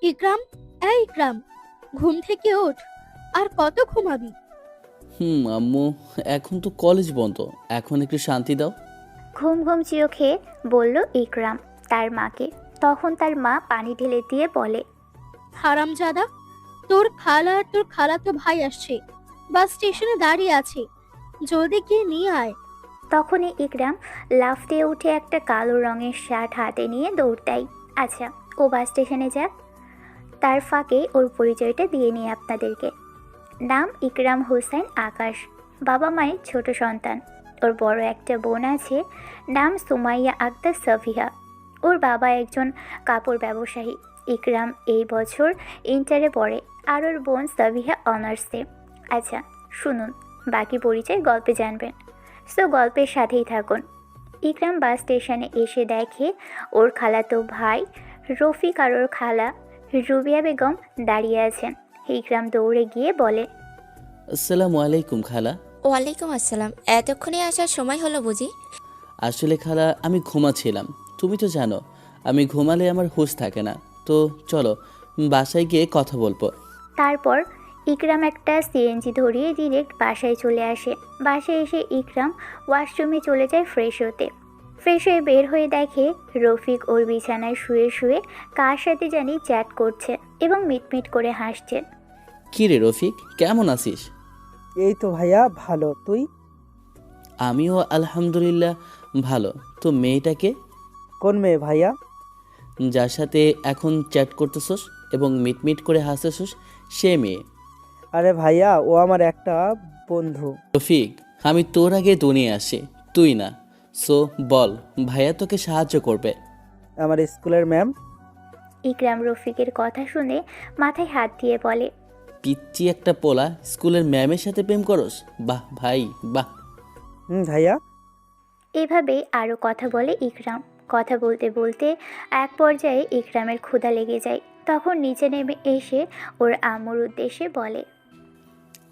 ইকরাম, ইকরাম, ঘুম থেকে ওঠ। আর কত ঘুমাবি? আম্মু, এখন তো কলেজ বন্ধ, এখন একটু শান্তি দাও। ঘুম ঘুম চোখে বলল ইকরাম তার মাকে। তখন তার মা পানি ঢেলে দিয়ে বলে, হারামজাদা, তোর খালা আর তোর খালাতো ভাই আসছে, বাস স্টেশনে দাঁড়িয়ে আছে, জলদি গিয়ে নিয়ে আয়। তখনই ইকরাম লাফ দিয়ে উঠে একটা কালো রঙের শার্ট হাতে নিয়ে দৌড় দেয়। আচ্ছা, ও বাস স্টেশনে যাক, তার ফাঁকে ওর পরিচয়টা দিয়ে নিই আপনাদেরকে। নাম ইকরাম হোসেন আকাশ, বাবা মায়ের ছোট সন্তান। ওর বড় একটা বোন আছে, নাম সুমাইয়া আক্তার সাফিহা। ওর বাবা একজন কাপড় ব্যবসায়ী। ইকরাম এই বছর ইন্টারে পড়ে, আর ওর বোন সাফিহা অনার্সে। আচ্ছা শুনুন, বাকি পরিচয় গল্পে জানবেন, সো গল্পের সাথেই থাকুন। ইকরাম বাস স্টেশনে এসে দেখে ওর খালাতো ভাই রফিক আর ওর খালা রুবিয়া বেগম দাঁড়িয়ে আছেন। ইকরাম দৌড়ে গিয়ে বলে, আসসালামু আলাইকুম খালা। ওয়ালাইকুম আসসালাম। এতক্ষণে আসার সময় হলো বুঝি? আসলে খালা, আমি ঘুমাচ্ছিলাম। তুমি তো জানো আমি ঘুমালে আমার হুঁশ থাকে না। তো চলো বাসায় গিয়ে কথা বলবো। তারপর ইকরাম একটা সিএনজি ধরিয়ে ডিরেক্ট বাসায় চলে আসে। বাসায় এসে ইকরাম ওয়াশরুমে চলে যায় ফ্রেশ হতে। ফ্রেশ হয়ে বের হয়ে দেখে রফিক ওর বিছানায় শুয়ে শুয়ে কার সাথে জানি চ্যাট করছে এবং মিটমিট করে হাসছে। কী রে রফিক, কেমন আছিস? এই তো ভাইয়া ভালো, তুই? আমিও আলহামদুলিল্লাহ ভালো। তো মেয়েটাকে, কোন মেয়ে ভাইয়া? যার সাথে এখন চ্যাট করতেছস এবং মিটমিট করে হাসতেছস, সে মেয়ে। আরে ভাইয়া, ও আমার একটা বন্ধু। রফিক, আমি তোর আগে দুনিয়া আসি, তুই না। সো বল, ভাইয়া তোকে সাহায্য করবে। আমার স্কুলের ম্যাম। ইকরাম রফিকের কথা শুনে মাথায় হাত দিয়ে বলে, পিচ্চি একটা পোলা স্কুলের ম্যামের সাথে প্রেম করস? বাহ ভাই বাহ। ভাইয়া। এভাবেই আরও কথা বলে ইকরাম। কথা বলতে বলতে এক পর্যায়ে ইকরামের ক্ষুধা লেগে যায়। তখন নিচে নেমে এসে ওর আম্মুর উদ্দেশ্যে বলে,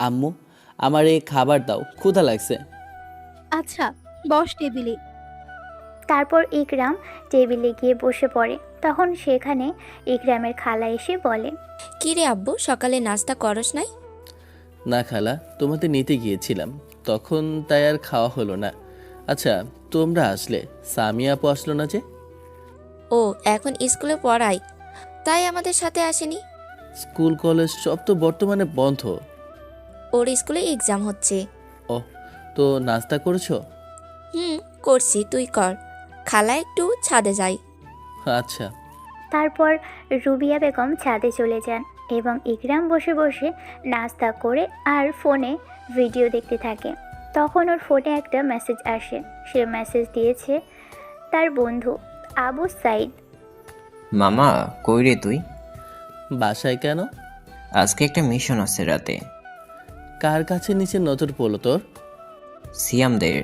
আম্মু, আমার এই খাবার দাও, ক্ষুধা লাগছে। আচ্ছা, বস টেবিলে। তারপর ইকরাম টেবিলে গিয়ে বসে পড়ে। তখন সেখানে ইকরামের খালা এসে বলে, কি রে আব্বু, সকালে নাস্তা করস নাই? না খালা, তোমাদের নিতে গিয়েছিলাম, তখন তাই আর খাওয়া হলো না। আচ্ছা, তোমরা আসলে সামিয়া আপু আসলো না যে? ও এখন স্কুলে পড়াই, তাই আমাদের সাথে আসেনি। স্কুল কলেজ সব তো বর্তমানে বন্ধ। ওর স্কুলে এক্সাম হচ্ছে। ও, তো নাস্তা করেছো? করছি, তুই কর। খালা একটু ছাদে যাই। আচ্ছা। তারপর রুবিয়া বেগম ছাদে চলে যান এবং ইকরাম বসে বসে নাস্তা করে আর ফোনে ভিডিও দেখতে থাকে। তখন ওর ফোনে একটা মেসেজ আসে। সে মেসেজ দিয়েছে তার বন্ধু আবু সাইদ। মামা, কই রে তুই? বাসায় কেন? আজকে একটা মিশন আছে রাতে। কার কাছে নিচে নজর পড়লো তোর? সিয়ামদের।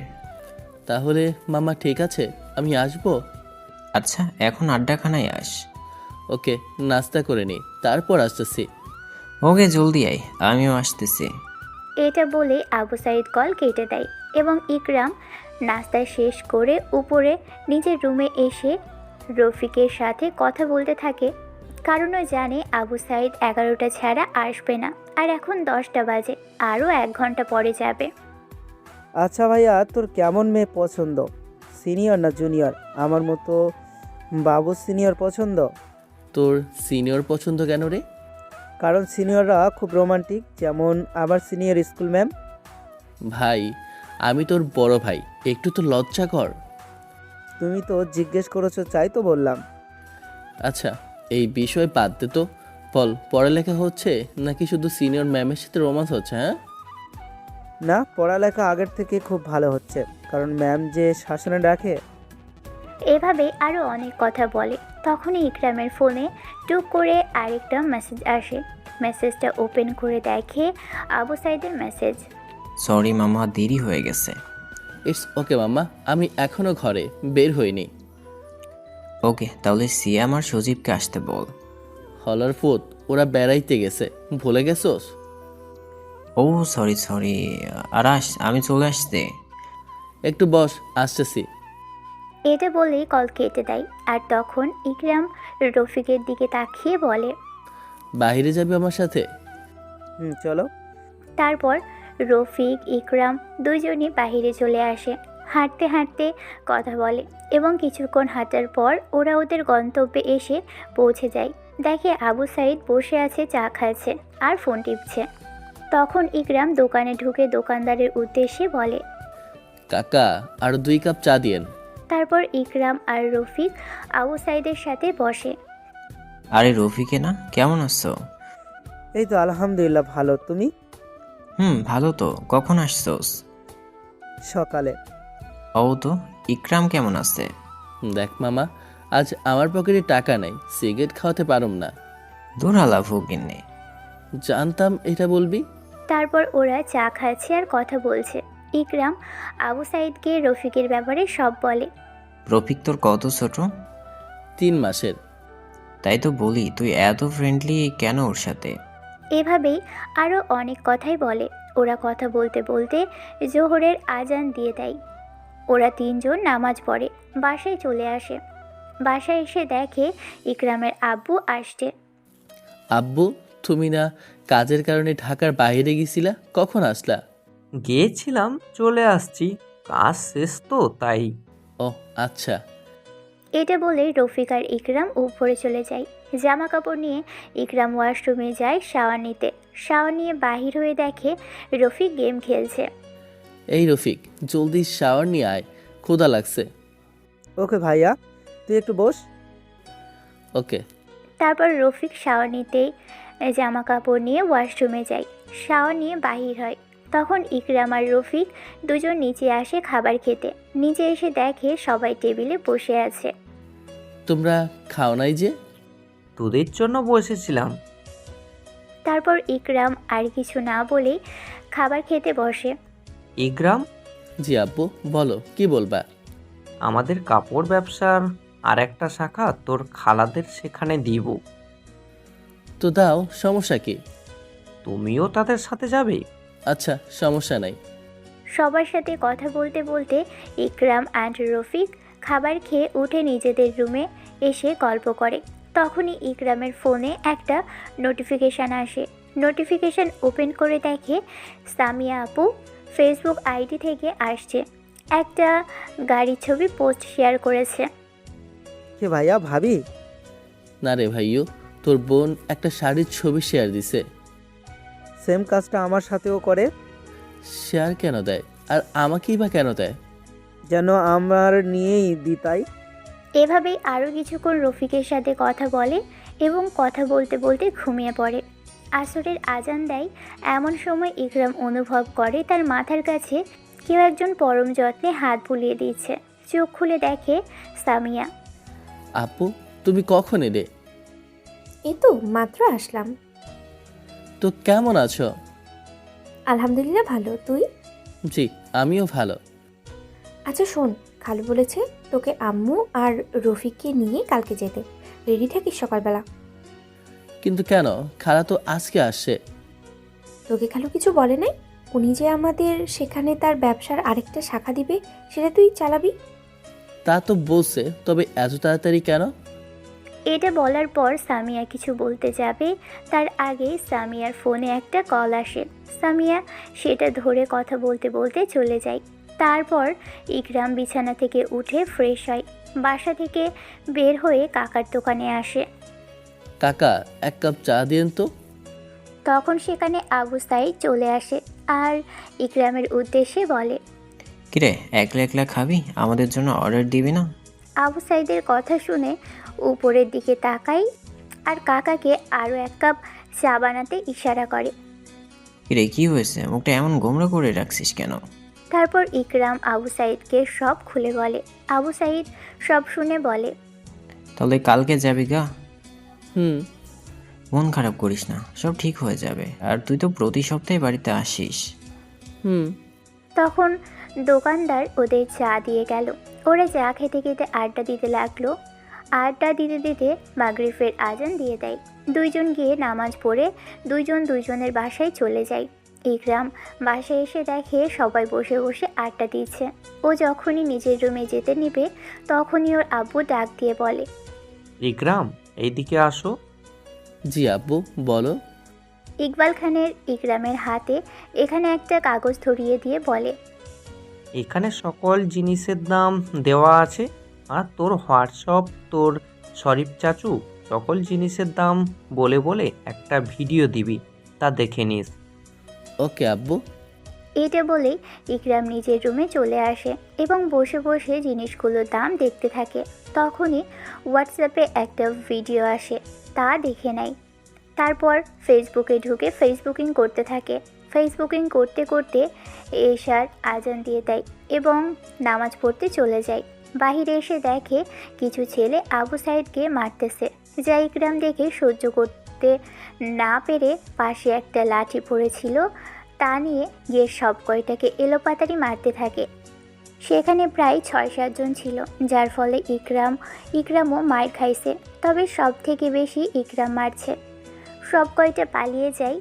তাহলে মামা ঠিক আছে, আমি আসবো। আচ্ছা, এখন আড্ডাখানায় আস। ওকে, নাস্তা করে নি, তারপর আসতেছি। ওকে, জলদি আয়, আমিও আসতেছি। এটা বলে আবু সাইদ কল কেটে দেয় এবং ইকরাম নাস্তা শেষ করে উপরে নিজের রুমে এসে রফিকের সাথে কথা বলতে থাকে। কারণ ও জানে আবু সাইদ 11টা ছাড়া আসবে না, আর এখন 10টা বাজে, আরও 1 ঘন্টা পরে যাবে। আচ্ছা ভাইয়া, তোর কেমন মেয়ে পছন্দ? সিনিয়র না জুনিয়র? আমার মতো বাবু সিনিয়র পছন্দ। তোর সিনিয়র পছন্দ কেন রে? কারণ সিনিয়ররা খুব রোমান্টিক, যেমন আমার সিনিয়র স্কুল ম্যাম। ভাই, আমি তোর বড় ভাই, একটু তো লজ্জা কর। তুমি তো জিজ্ঞেস করেছো, চাই তো বললাম। আচ্ছা, এই বিষয় বাদ দে তো। বল, পড়ালেখা হচ্ছে নাকি শুধু সিনিয়র ম্যামের সাথে রোমান্স হচ্ছে? হ্যাঁ, না, পড়ালেখা আগের থেকে খুব ভালো হচ্ছে, কারণ ম্যাম যে শাসনে রাখে। এভাবে আরও অনেক কথা বলে। তখনই ইকরামের ফোনে টুক করে আরেকটা মেসেজ আসে। মেসেজটা ওপেন করে দেখে আবু সাইদের মেসেজ। সরি মামা, দেরি হয়ে গেছে। ইটস ওকে মাম্মা, আমি এখনো ঘরে বের হইনি। ওকে, তাহলে সিয়াম আর সজীবকে আসতে বল। হলার ফুট, ওরা বেড়াইতে গেছে, ভুলে গেছোস? ও সরি সরি, আরাস আমি চলে আসতে। একটু বস, আসতেছি। এটা বলেই কল কেটে দেয়। আর তখন ইকরাম রফিকের দিকে তাকিয়ে বলে, বাইরে যাবে আমার সাথে? চলো। তারপর রফিক ইকরাম দুজনই বাহিরে চলে আসে। হাঁটতে হাঁটতে কথা বলে এবং কিছুক্ষণ হাঁটার পর ওরা ওদের গন্তব্যে এসে পৌঁছে যায়। দেখে আবু সাইদ বসে আছে, চা খাচ্ছে আর ফোন টিপছে। তখন ইকরাম দোকানে ঢুকে দোকানদারের উদ্দেশ্যে বলে। কাকা, আর 2 কাপ চা দিয়েন। তারপর ইকরাম আর রফিক আবু সাইদের সাথে বসে। আরে রফিকে না, কেমন আছো? এই তো আলহামদুলিল্লাহ ভালো, তুমি? ভালো তো। কখন আসছোস? সকালে। ও তো, ইকরাম কেমন আছে? দেখ মামা, আজ আমার পকেটে টাকা নেই, সিগারেট খাওয়াতে পারুম না। দূরালা ফকিন্নে। জানতাম এটা বলবি। তারপর ওরা চা খাচ্ছে আর কথা বলছে। ইকরাম আবু সাইদকে রফিকের ব্যাপারে সব বলে। রফিক তোর কত ছোট? 3 মাসের। তাই তো বলি, তুই এত ফ্রেন্ডলি কেন ওর সাথে? এভাবেই আরও অনেক কথাই বলে। ওরা কথা বলতে বলতে জোহরের আজান দিয়ে দেয়। ওরা 3 জন নামাজ পড়ে বাসায় চলে আসে। বাসায় এসে দেখে ইকরামের আব্বু আসছে। আব্বু, তুমি না কাজের কারণে ঢাকার বাইরে গেছিলা, কখন আসলা? গিয়েছিলাম, চলে আসছি, কাজ শেষ তো তাই। ও আচ্ছা। এটা বলে রফিক আর ইকরাম উপরে চলে যায়। জামা কাপড় নিয়ে ইকরাম ওয়াশরুমে যায় শাওয়ার নিতে। শাওয়ার নিয়ে বাহির হয়ে দেখে রফিক গেম খেলছে। এই রফিক, জলদি শাওয়ার নিয়ে আয়, ক্ষুধা লাগছে। ওকে ভাইয়া, তুই একটু বস। ওকে। তারপর রফিক শাওয়ার নিতেই জামা কাপড় নিয়ে ওয়াশরুমে যায়। শাওয়ার নিয়ে বাহির হয়। তখন ইকরাম আর রফিক দুজন নিচে আসে খাবার খেতে। নিচে এসে দেখে সবাই টেবিলে বসে আছে। তোমরা খাও নাই যে? তোদের জন্য বসেছিলাম। তারপর ইকরাম আর কিছু না বলেই খাবার খেতে বসে। ইকরাম, জি আব্বু, বলো কি বলবা? আমাদের কাপড় ব্যবসার আর একটা শাখা তোর খালাদের সেখানে দিব। তো দাও, সমস্যা কি? তুমিও তাদের সাথে যাবে? আচ্ছা, সমস্যা নাই। সবার সাথে কথা বলতে বলতে ইকরাম অ্যান্ড রফিক খাবার খেয়ে উঠে নিজেদের রুমে এসে গল্প করে। তখনই ইকরামের ফোনে একটা নোটিফিকেশান আসে। নোটিফিকেশান ওপেন করে দেখে সামিয়া আপু ফেসবুক আইডি থেকে আসছে। একটা গাড়ির ছবি পোস্ট শেয়ার করেছে। কে ভাইয়া, ভাবি? না রে ভাইও, তোর বোন একটা শাড়ির ছবি শেয়ার দিছে। সেম কাজটা আমার সাথেও করে। শেয়ার কেন দেয়, আর আমাকেই বা কেন দেয়? যেন আমার নিয়েই দিতাই। এভাবেই আরও কিছুক্ষণ রফিকের সাথে কথা বলে এবং কথা বলতে বলতে ঘুমিয়ে পড়ে। আসরের আজান দেয়। এমন সময় ইকরাম অনুভব করে তার মাথার কাছে কেউ একজন পরম যত্নে হাত বুলিয়ে দিচ্ছে। চোখ খুলে দেখে সামিয়া। আপু, তুমি কখন এলে? এই তো মাত্র আসলাম। তো কেমন আছো? আলহামদুলিল্লাহ ভালো, তুই? জি, আমিও ভালো। আচ্ছা শোন, খালু বলেছে তোকে আম্মু আর রফিককে নিয়ে কালকে যেতে। রেডি থাকিস সকালবেলা। কিন্তু কেন? খালা তো আজকে আসছে। তোকে খালু কিছু বলে নাই? উনি যে আমাদের সেখানে তার ব্যবসার আরেকটা শাখা দিবে, সেটা তুই চালাবি। তা তো বলছে, তবে এত তাড়াতাড়ি কেন? এটা বলার পর সামিয়া কিছু বলতে যাবে, তার আগে সামিয়ার ফোনে একটা কল আসে। সামিয়া সেটা ধরে কথা বলতে বলতে চলে যায়। তারপর ইকরাম বিছানা থেকে উঠে ফ্রেশ হয়। বাসা থেকে বের হয়ে কাকার দোকানে আসে। কাকা, 1 কাপ চা দিন তো। তখন সেখানে আবু সাইদ চলে আসে আর ইকরামের উদ্দেশ্যে বলে। কিরে, একলা একলা খাবি? আমাদের জন্য অর্ডার দিবি না? আবু সাইদের কথা শুনে উপরের দিকে তাকাই আর কাকাকে আরও 1 কাপ চা বানাতে ইশারা করে। কিরে, কি হয়েছে? মুখটা এমন গোমড়া করে রাখছিস কেন? তারপর ইকরাম আবু সাইদকে সব খুলে বলে। আবু সাইদ সব শুনে বলে। তাহলে কালকে যাবি গা? হুম। মন খারাপ করিস না, সব ঠিক হয়ে যাবে। আর তুই তো প্রতি সপ্তাহে বাড়িতে আসিস। হুম। তখন দোকানদার ওদের চা দিয়ে গেল। ওরা চা খেতে খেতে আড্ডা দিতে লাগলো। আড্ডা দিতে দিতে মাগরিবের আজান দিয়ে দেয়। দুইজন গিয়ে নামাজ পড়ে দুইজন দুইজনের বাসায় চলে যায়। ইকরাম বাসায় এসে দেখে সবাই বসে বসে আড্ডা দিচ্ছে। ও যখনই নিজের রুমে যেতে নিবে তখনই ওর আব্বু ডাক দিয়ে বলে। ইকরাম, এইদিকে আসো। জি আব্বু, বলো। ইকবাল খানের ইকরামের হাতে এখানে একটা কাগজ ধরিয়ে দিয়ে বলে, এখানে সকল জিনিসের দাম দেওয়া আছে, আর তোর হোয়াটসঅ্যাপ, তোর শরীফ চাচু সকল জিনিসের দাম বলে বলে একটা ভিডিও দিবি, তা দেখে নিস। ওকে আব্বু। এটা বলেই ইকরাম নিজের রুমে চলে আসে এবং বসে বসে জিনিসগুলোর দাম দেখতে থাকে। তখনই হোয়াটসঅ্যাপে একটা ভিডিও আসে, তা দেখে নেয়। তারপর ফেসবুকে ঢুকে ফেসবুকিং করতে থাকে। ফেসবুকিং করতে করতে এশার আজান দিয়ে দেয় এবং নামাজ পড়তে চলে যায়। বাহিরে এসে দেখে কিছু ছেলে আবু সাইদকে মারতেছে, যা ইকরাম দেখে সহ্য করতে না পেরে পাশে একটা লাঠি পড়েছিল, তা নিয়ে গিয়ে সব কয়টাকে এলোপাতাড়ি মারতে থাকে। সেখানে প্রায় 6-7 জন ছিল, যার ফলে ইকরামও মার খাইছে। তবে সব থেকে বেশি ইকরাম মারছে। সব কয়টা পালিয়ে যায়,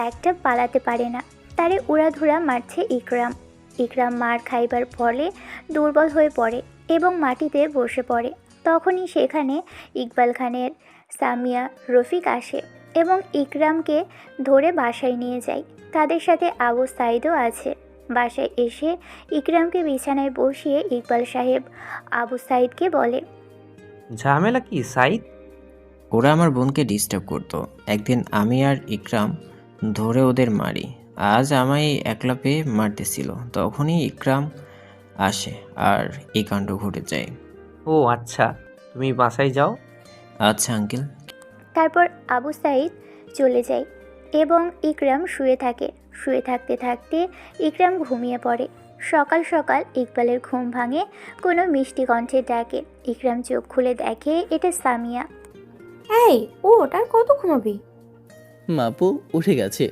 একটা পালাতে পারে না, তারে উড়াধুরা মারছে ইকরাম। ইকরাম মার খাইবার ফলে দুর্বল হয়ে পড়ে এবং মাটিতে বসে পড়ে। তখনই সেখানে ইকবাল খানের সামিয়া, রফিক আসে এবং ইকরামকে ধরে বাসায় নিয়ে যায়। তাদের সাথে আবু সাইদও আছে। বাসায় এসে ইকরামকে বিছানায় বসিয়ে ইকবাল সাহেব আবু সাইদকে বলে, ঝামেলা কি সাইদ? ওরা আমার বোনকে ডিস্টার্ব করতো। একদিন আমি আর ইকরাম ধরে ওদের মারি। আজ আমায় একলা পেয়ে মারতেছিল, তখনই ইকরাম আসে আর এই কাণ্ড ঘটে যায়। ও আচ্ছা, তুমি বাসায় যাও। আচ্ছা আঙ্কেল। তারপর আবু সাইদ চলে যায় এবং ইকরাম শুয়ে থাকে। শুয়ে থাকতে থাকতে ইকরাম ঘুমিয়ে পড়ে। সকাল সকাল ইকবালের ঘুম ভাঙে কোনো মিষ্টি কণ্ঠে ডাকে। ইকরাম চোখ খুলে দেখে এটা সামিয়া। এই ও ওটার কত ঘুমাবি? আপু উঠে গেছে।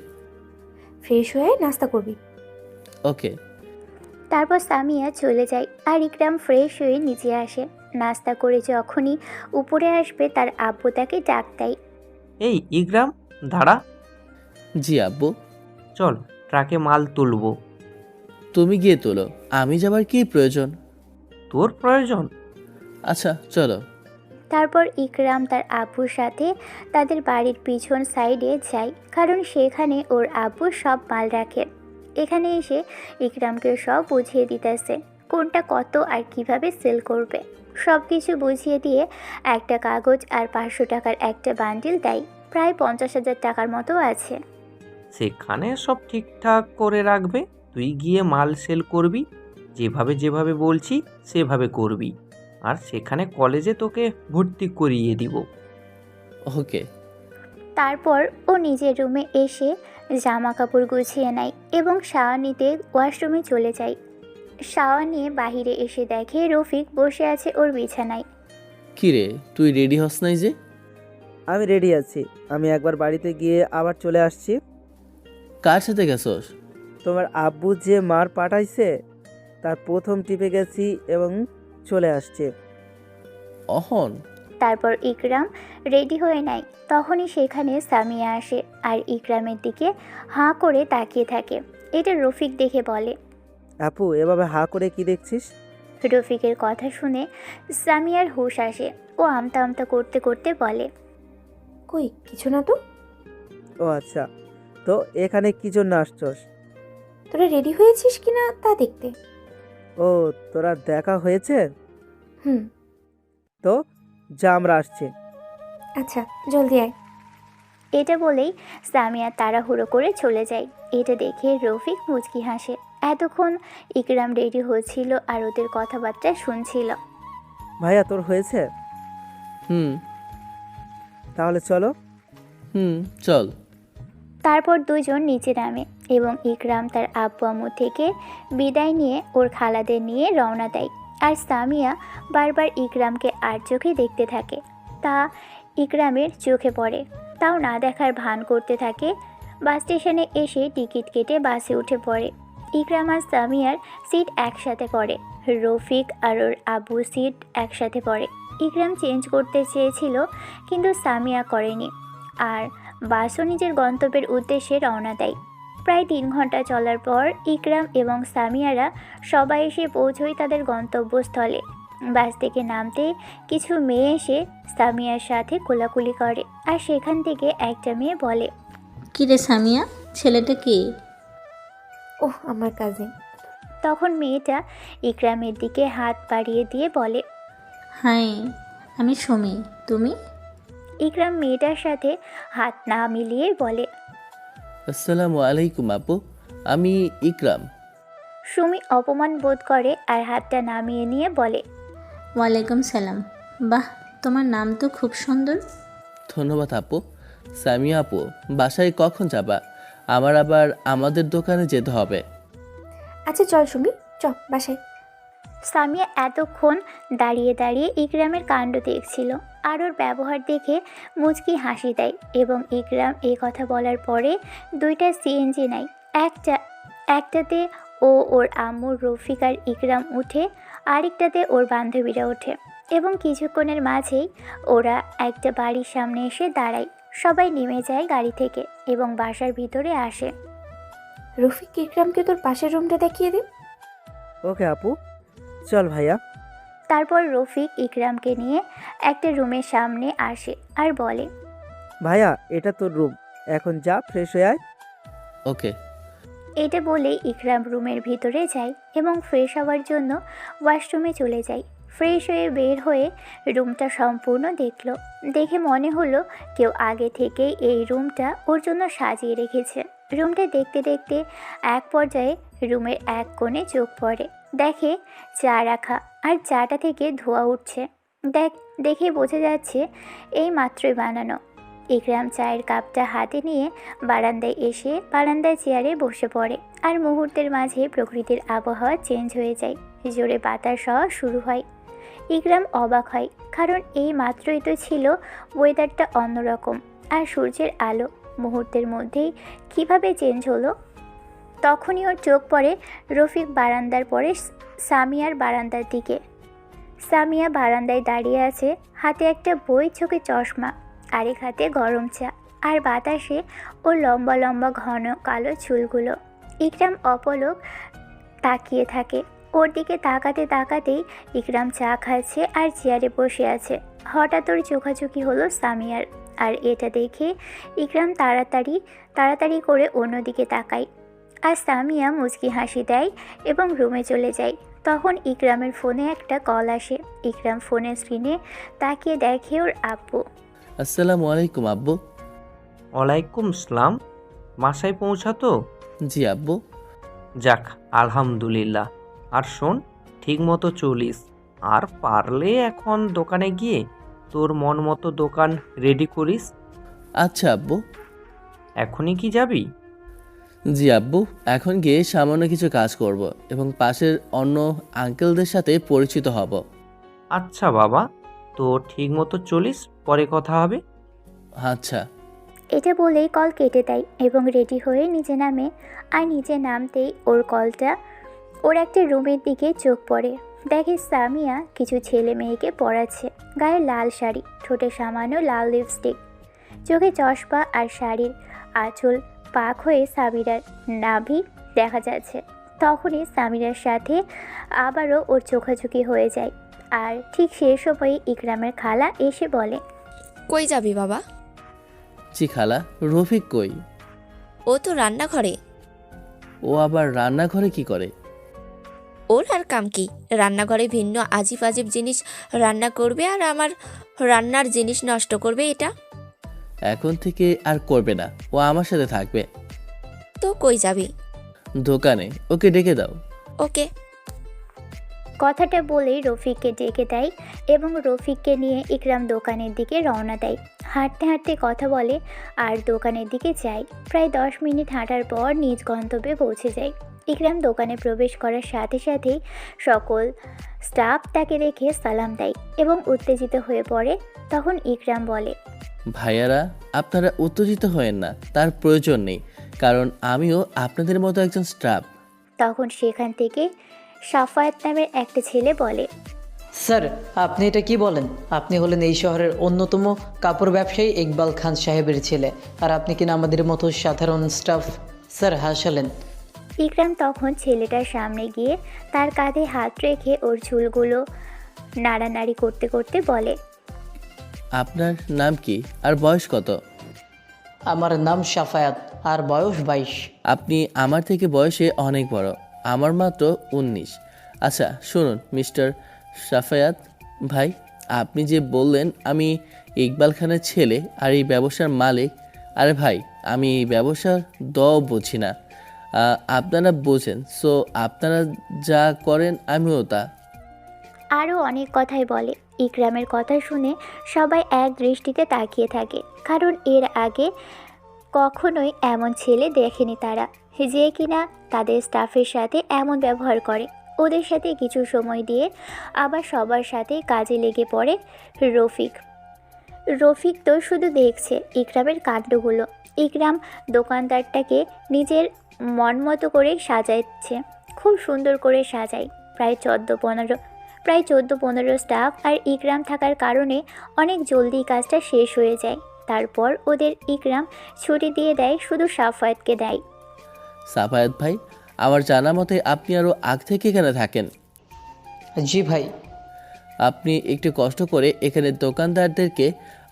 ফ্রেশ হয়ে নাস্তা করবি। ওকে। তারপর সামিয়া চলে যায় আর ইকরাম ফ্রেশ হয়ে নিচে আসে। নাস্তা করে যখনই উপরে আসবে তার আব্বু তাকে ডাক দেয়। এই ইকরাম, দাঁড়া। জি আব্বু। চল, ট্রাকে মাল তুলবো। তুমি গিয়ে তোলো, আমি যাবার কি প্রয়োজন? তোর প্রয়োজন? আচ্ছা চলো। তারপর ইকরাম তার আব্বুর সাথে তাদের বাড়ির পিছন সাইডে যায়, কারণ সেখানে ওর আব্বু সব মাল রাখে। এখানে এসে ইকরামকে সব বুঝিয়ে দিতেছে কোনটা কত আর কিভাবে সেল করবে। সব কিছু বুঝিয়ে দিয়ে একটা কাগজ আর 500 টাকার একটা বান্ডিল দেয়। প্রায় 50,000 টাকার মতো আছে। সেখানে সব ঠিকঠাক করে রাখবে, তুই গিয়ে মাল সেল করবি, যেভাবে যেভাবে বলছি সেভাবে করবি, আর সেখানে কলেজে তোকে ভর্তি করিয়ে দিব। ওকে। তারপর ও নিজের রুমে এসে জামা কাপড় গুছিয়ে নেয় এবং শাওয়ার নিতে ওয়াশরুমে চলে যায়। শাওয়ার নিয়ে বাহিরে এসে দেখে রফিক বসে আছে ওর বিছানায়। কিরে, তুই রেডি হস নাই যে? আমি রেডি আছি। আমি একবার বাড়িতে গিয়ে আবার চলে আসছি। কার সাথে গেছস? তোমার আব্বু যে মার পাঠাইছে তার প্রথম টিপে গেছি এবং চলে আসছে। অহন? তারপর ইকরাম রেডি হয়ে নেয়। তখনই সেখানে সামিয়া আসে আর ইকরামের দিকে হাঁ করে তাকিয়ে থাকে। এটা রফিক দেখে বলে, আপু এভাবে হা করে কি দেখছিস? রফিকের কথা শুনে সামিয়ার হুঁশ আসে। ও আমতা আমতা করতে করতে বলে, কই কিছু না তো। ও আচ্ছা, তো এখানে কি জন্য আসছস? তোরা রেডি হয়েছিস কিনা তা দেখতে। ও, তোরা দেখা হয়েছে? হুম। তো যা, আমরা আসছি। আচ্ছা জলদি আয়। এটা বলেই সামিয়া তাড়াহুড়ো করে চলে যায়। এটা দেখে রফিক মুচকি হাসে। এতক্ষণ ইকরাম রেডি হচ্ছিল আর ওদের কথাবার্তা শুনছিল। ভাইয়া তোর হয়েছে? হুম। তাহলে চলো। চল। তারপর দুজন নিচে নামে এবং ইকরাম তার আব্বু আম্মু থেকে বিদায় নিয়ে ওর খালাদের নিয়ে রওনা দেয়। আর সামিয়া বারবার ইকরামকে আর চোখে দেখতে থাকে। তা ইকরামের চোখে পড়ে, তাও না দেখার ভান করতে থাকে। বাস স্টেশনে এসে টিকিট কেটে বাসে উঠে পড়ে। ইকরাম আর সামিয়ার সিট একসাথে পড়ে। রফিক আর ওর আব্বু সিট একসাথে পড়ে। ইকরাম চেঞ্জ করতে চেয়েছিল কিন্তু সামিয়া করেনি। আর বাসও নিজের গন্তব্যের উদ্দেশ্যে রওনা দেয়। প্রায় 3 ঘন্টা চলার পর ইকরাম এবং সামিয়ারা সবাই এসে পৌঁছয় তাদের গন্তব্যস্থলে। বাস থেকে নামতে কিছু মেয়ে এসে সামিয়ার সাথে কোলাকুলি করে, আর সেখান থেকে একটা মেয়ে বলে, কি রে সামিয়া, ছেলেটা কে? ওহ, আমার কাজিন। তখন মেয়েটা ইকরামের দিকে হাত বাড়িয়ে দিয়ে বলে, হাই, আমি সুমি, তুমি? ইকরাম মেয়েটার সাথে হাত না মিলিয়ে বলে, আসসালামু আলাইকুম আপু, আমি ইকরাম। সুমি অপমান বোধ করে আর হাতটা নামিয়ে নিয়ে বলে, ওয়ালাইকুম সালাম। বাহ, তোমার নাম তো খুব সুন্দর। ধন্যবাদ আপু। সামিয়া আপু, বাসায় কখন যাবা? আমার আবার আমাদের দোকানে যেতে হবে। আচ্ছা চল সুমি, চল বাসায়। সামিয়া এতক্ষণ দাঁড়িয়ে দাঁড়িয়ে ইকরামের কাণ্ড দেখছিল আর ওর ব্যবহার দেখে মুচকি হাসি দেয়, এবং ইকরাম এই কথা বলার পরে দুইটা সিএনজি নেয়। একটাতে ও ওর আম্মু রফিক আর ইকরাম উঠে, আরেকটাতে ওর বান্ধবীরা ওঠে, এবং কিছুক্ষণের মাঝেই ওরা একটা বাড়ির সামনে এসে দাঁড়ায়। সবাই নেমে যায় গাড়ি থেকে এবং বাসার ভিতরে আসে। রফিক, ইকরামকে তোর পাশের রুমটা দেখিয়ে দে। ওকে আপু, চল ভাইয়া। তারপর রফিক ইকরামকে নিয়ে একটা রুমের সামনে আসে আর বলে, ভাইয়া এটা তোর রুম, এখন যা ফ্রেশ হয়ে আয়। ওকে। এটা বলে ইকরাম রুমের ভিতরে যায় এবং ফ্রেশ হওয়ার জন্য ওয়াশরুমে চলে যায়। ফ্রেশ হয়ে বের হয়ে রুমটা সম্পূর্ণ দেখলো। দেখে মনে হলো কেউ আগে থেকেই এই রুমটা ওর জন্য সাজিয়ে রেখেছে। রুমটা দেখতে দেখতে এক পর্যায়ে রুমের এক কোণে চোখ পড়ে, দেখে চা রাখা আর চাটা থেকে ধোঁয়া উঠছে। দেখে বোঝা যাচ্ছে এই মাত্রই বানানো। ইকরাম চায়ের কাপটা হাতে নিয়ে বারান্দায় এসে বারান্দায় চেয়ারে বসে পড়ে, আর মুহূর্তের মাঝে প্রকৃতির আবহাওয়া চেঞ্জ হয়ে যায়, জোরে বাতাস হওয়া শুরু হয়। ইকরাম অবাক হয়, কারণ এই মাত্রই তো ছিল ওয়েদারটা অন্যরকম, আর সূর্যের আলো মুহূর্তের মধ্যেই কিভাবে চেঞ্জ হলো। তখনই ওর চোখ পড়ে রফিক বারান্দার পরে সামিয়ার বারান্দার দিকে। সামিয়া বারান্দায় দাঁড়িয়ে আছে, হাতে একটা বই, চোখে চশমা, আরেক হাতে গরম চা, আর বাতাসে ওর লম্বা লম্বা ঘন কালো চুলগুলো। ইকরাম অপলক তাকিয়ে থাকে। ওর দিকে তাকাতে তাকাতেই ইকরাম চা খাচ্ছে আর চেয়ারে বসে আছে। হঠাৎ ওর চোখাচোখি হলো সামিয়ার, আর এটা দেখে ইকরাম তাড়াতাড়ি করে অন্যদিকে তাকায়, আর সামিয়া মুচকি হাসি দেয় এবং রুমে চলে যায়। তখন ইকরামের ফোনে একটা কল আসে। ইকরাম ফোনের স্ক্রিনে তাকিয়ে দেখে ওর আব্বু। আসসালামু আলাইকুম আব্বু। ওয়ালাইকুম আসসালাম। বাসায় পৌঁছাতো? জি আব্বু। যাক, আলহামদুলিল্লাহ। আর শোন, ঠিক মতো চলিস, আর পারলে এখন দোকানে গিয়ে তোর মন মতো দোকান রেডি করিস। আচ্ছা আব্বু। এখনই কি যাবি? জি আব্বু, এখন গিয়ে সামান্য কিছু কাজ করব এবং পাশের অন্য আঙ্কেলদের সাথে পরিচিত হব। আচ্ছা বাবা, তো ঠিক মতো চলিস, পরে কথা হবে। আচ্ছা। এটা বলেই কল কেটে দেয় এবং রেডি হয়ে নিচে নামে, আর নিচে নামতেই ওর একটা রুমের দিকে চোখ পড়ে। দেখে সামিয়া কিছু ছেলে মেয়েকে পড়াচ্ছে। গায়ে লাল শাড়ি, ঠোঁটে সামান্য লাল লিপস্টিক, চোখে চশমা, আর শাড়ির আঁচল পাক হয়ে সামিরার নাভি দেখা যাচ্ছে। তখনই সামিরার সাথে আবারও ওর চোখাচোখি হয়ে যায়, আর ঠিক সেই সময় ইকরামের খালা এসে বলে, কই যাবি বাবা? জি খালা, রফিক কই? ও তো রান্নাঘরে। ও আবার রান্নাঘরে কি করে? ওর আর কাম কি? রান্নাঘরে ভিন্ন আজিব আজিব জিনিস রান্না করবে আর আমার রান্নার জিনিস নষ্ট করবে, এটা। এখন থেকে আর করবে না, ও আমার সাথে থাকবে। তো কই যাবি? দোকানে। ওকে ডেকে দাও। ওকে। কথাটা বলেই রফিককে ডেকে দেয় এবং রফিককে নিয়ে ইকরাম দোকানের দিকে রওনা দেয়। হাঁটতে হাঁটতে কথা বলে আর দোকানের দিকে যায়। প্রায় 10 মিনিট হাঁটার পর নিজ গন্তব্যে পৌঁছে যায়। ইকরাম দোকানে প্রবেশ করার সাথে সাথেই সকল স্টাফ তাকে দেখে সালাম দেয় এবং উত্তেজিত হয়ে পড়ে। তখন ইকরাম বলে, ভাইয়ারা, আপনারা উত্তেজিত হয়েন না, তার প্রয়োজন নেই, কারণ আমিও আপনাদের মতো একজন স্টাফ। তখন সেখান থেকে সাফায়াত নামের একটা ছেলে বলে, স্যার, আপনি এটা কি বলেন? আপনি হলেন এই শহরের অন্যতম কাপড় ব্যবসায়ী ইকবাল খান সাহেবের ছেলে, আর আপনি কিনা আমাদের মতো সাধারণ স্টাফ? স্যার হাসালেন। ইকরাম তখন ছেলেটার সামনে গিয়ে তার কাঁধে হাত রেখে ওর চুলগুলো নাড়ানাড়ি করতে করতে বলে, আপনার নাম কি আর বয়স কত? আমার নাম সাফায়াত আর বয়স 22। আপনি আমার থেকে বয়সে অনেক বড়, আমার মাত্র 19। আচ্ছা শুনুন মিস্টার সাফায়াত ভাই, আপনি যে বললেন আমি ইকবাল খানের ছেলে আর এই ব্যবসার মালিক, আরে ভাই আমি এই ব্যবসার বুঝি না, আপনারা বোঝেন, সো আপনারা যা করেন আমিও তা। আরও অনেক কথাই বলে। ইকরামের কথা শুনে সবাই এক দৃষ্টিতে তাকিয়ে থাকে, কারণ এর আগে কখনোই এমন ছেলে দেখেনি তারা, যে কিনা তাদের স্টাফের সাথে এমন ব্যবহার করে। ওদের সাথে কিছু সময় দিয়ে আবার সবার সাথে কাজে লেগে পড়ে রফিক। রফিক তো শুধু দেখছে ইকরামের কাণ্ডগুলো। ইকরাম দোকানদারটাকে নিজের মন মতো করে সাজাচ্ছে, খুব সুন্দর করে সাজায়। প্রায় 14-15 স্টাফ আর ইকরাম থাকার কারণে অনেক জলদি কাজটা শেষ হয়ে যায়। তারপর ওদের ইকরাম ছুটি দিয়ে দেয়, শুধু সাফায়াতকে দেয়। সাফায়াত ভাই, আমার জানা মতে আপনি আরও আগ থেকে এখানে থাকেন। জি ভাই। আপনি একটু কষ্ট করে এখানে দোকানদারদেরকে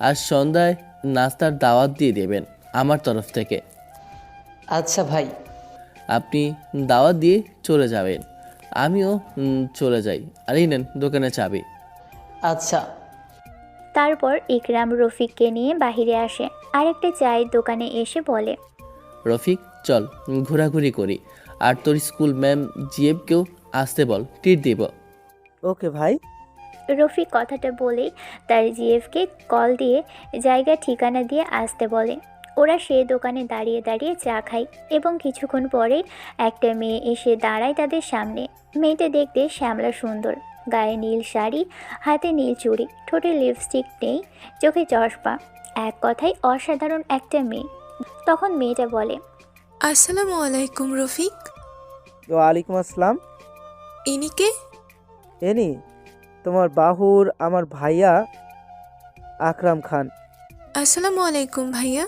আজ সন্ধ্যায় নাস্তার দাওয়াত দিয়ে দেবেন আমার তরফ থেকে। আচ্ছা ভাই। আপনি দাওয়াত দিয়ে চলে যাবেন, আমিও চলে যাই। আর এই নেন দোকানে চাবি। আচ্ছা। তারপর ইকরাম রফিককে নিয়ে বাহিরে আসে, আরেকটা চায়ের দোকানে এসে বলে, রফিক চল ঘোরাঘুরি করি, আর তোর স্কুল ম্যাম জিএফকেও আসতে বল, ট্রিট দেব। ওকে ভাই। রফিক কথাটা বলেই তার জিএফকে কল দিয়ে জায়গা ঠিকানা দিয়ে আসতে বলে। ওরা সে দোকানে দাঁড়িয়ে দাঁড়িয়ে চা খায় এবং কিছুক্ষণ পরেই একটা মেয়ে এসে দাঁড়ায় তাদের সামনে। মেয়েটা দেখতে শ্যামলা সুন্দর, গায়ে নীল শাড়ি, হাতে নীল চুড়ি, ঠোঁটে লিপস্টিক নেই, চোখে চশমা, এক কথায় অসাধারণ একটা মেয়ে। তখন মেয়েটা বলে, আসসালামু আলাইকুম রফিক। ওয়ালাইকুম আসসালাম। ইনি কে? এনি তোমার বাহুর আমার ভাইয়া আকরাম খান। আসসালামু আলাইকুম ভাইয়া।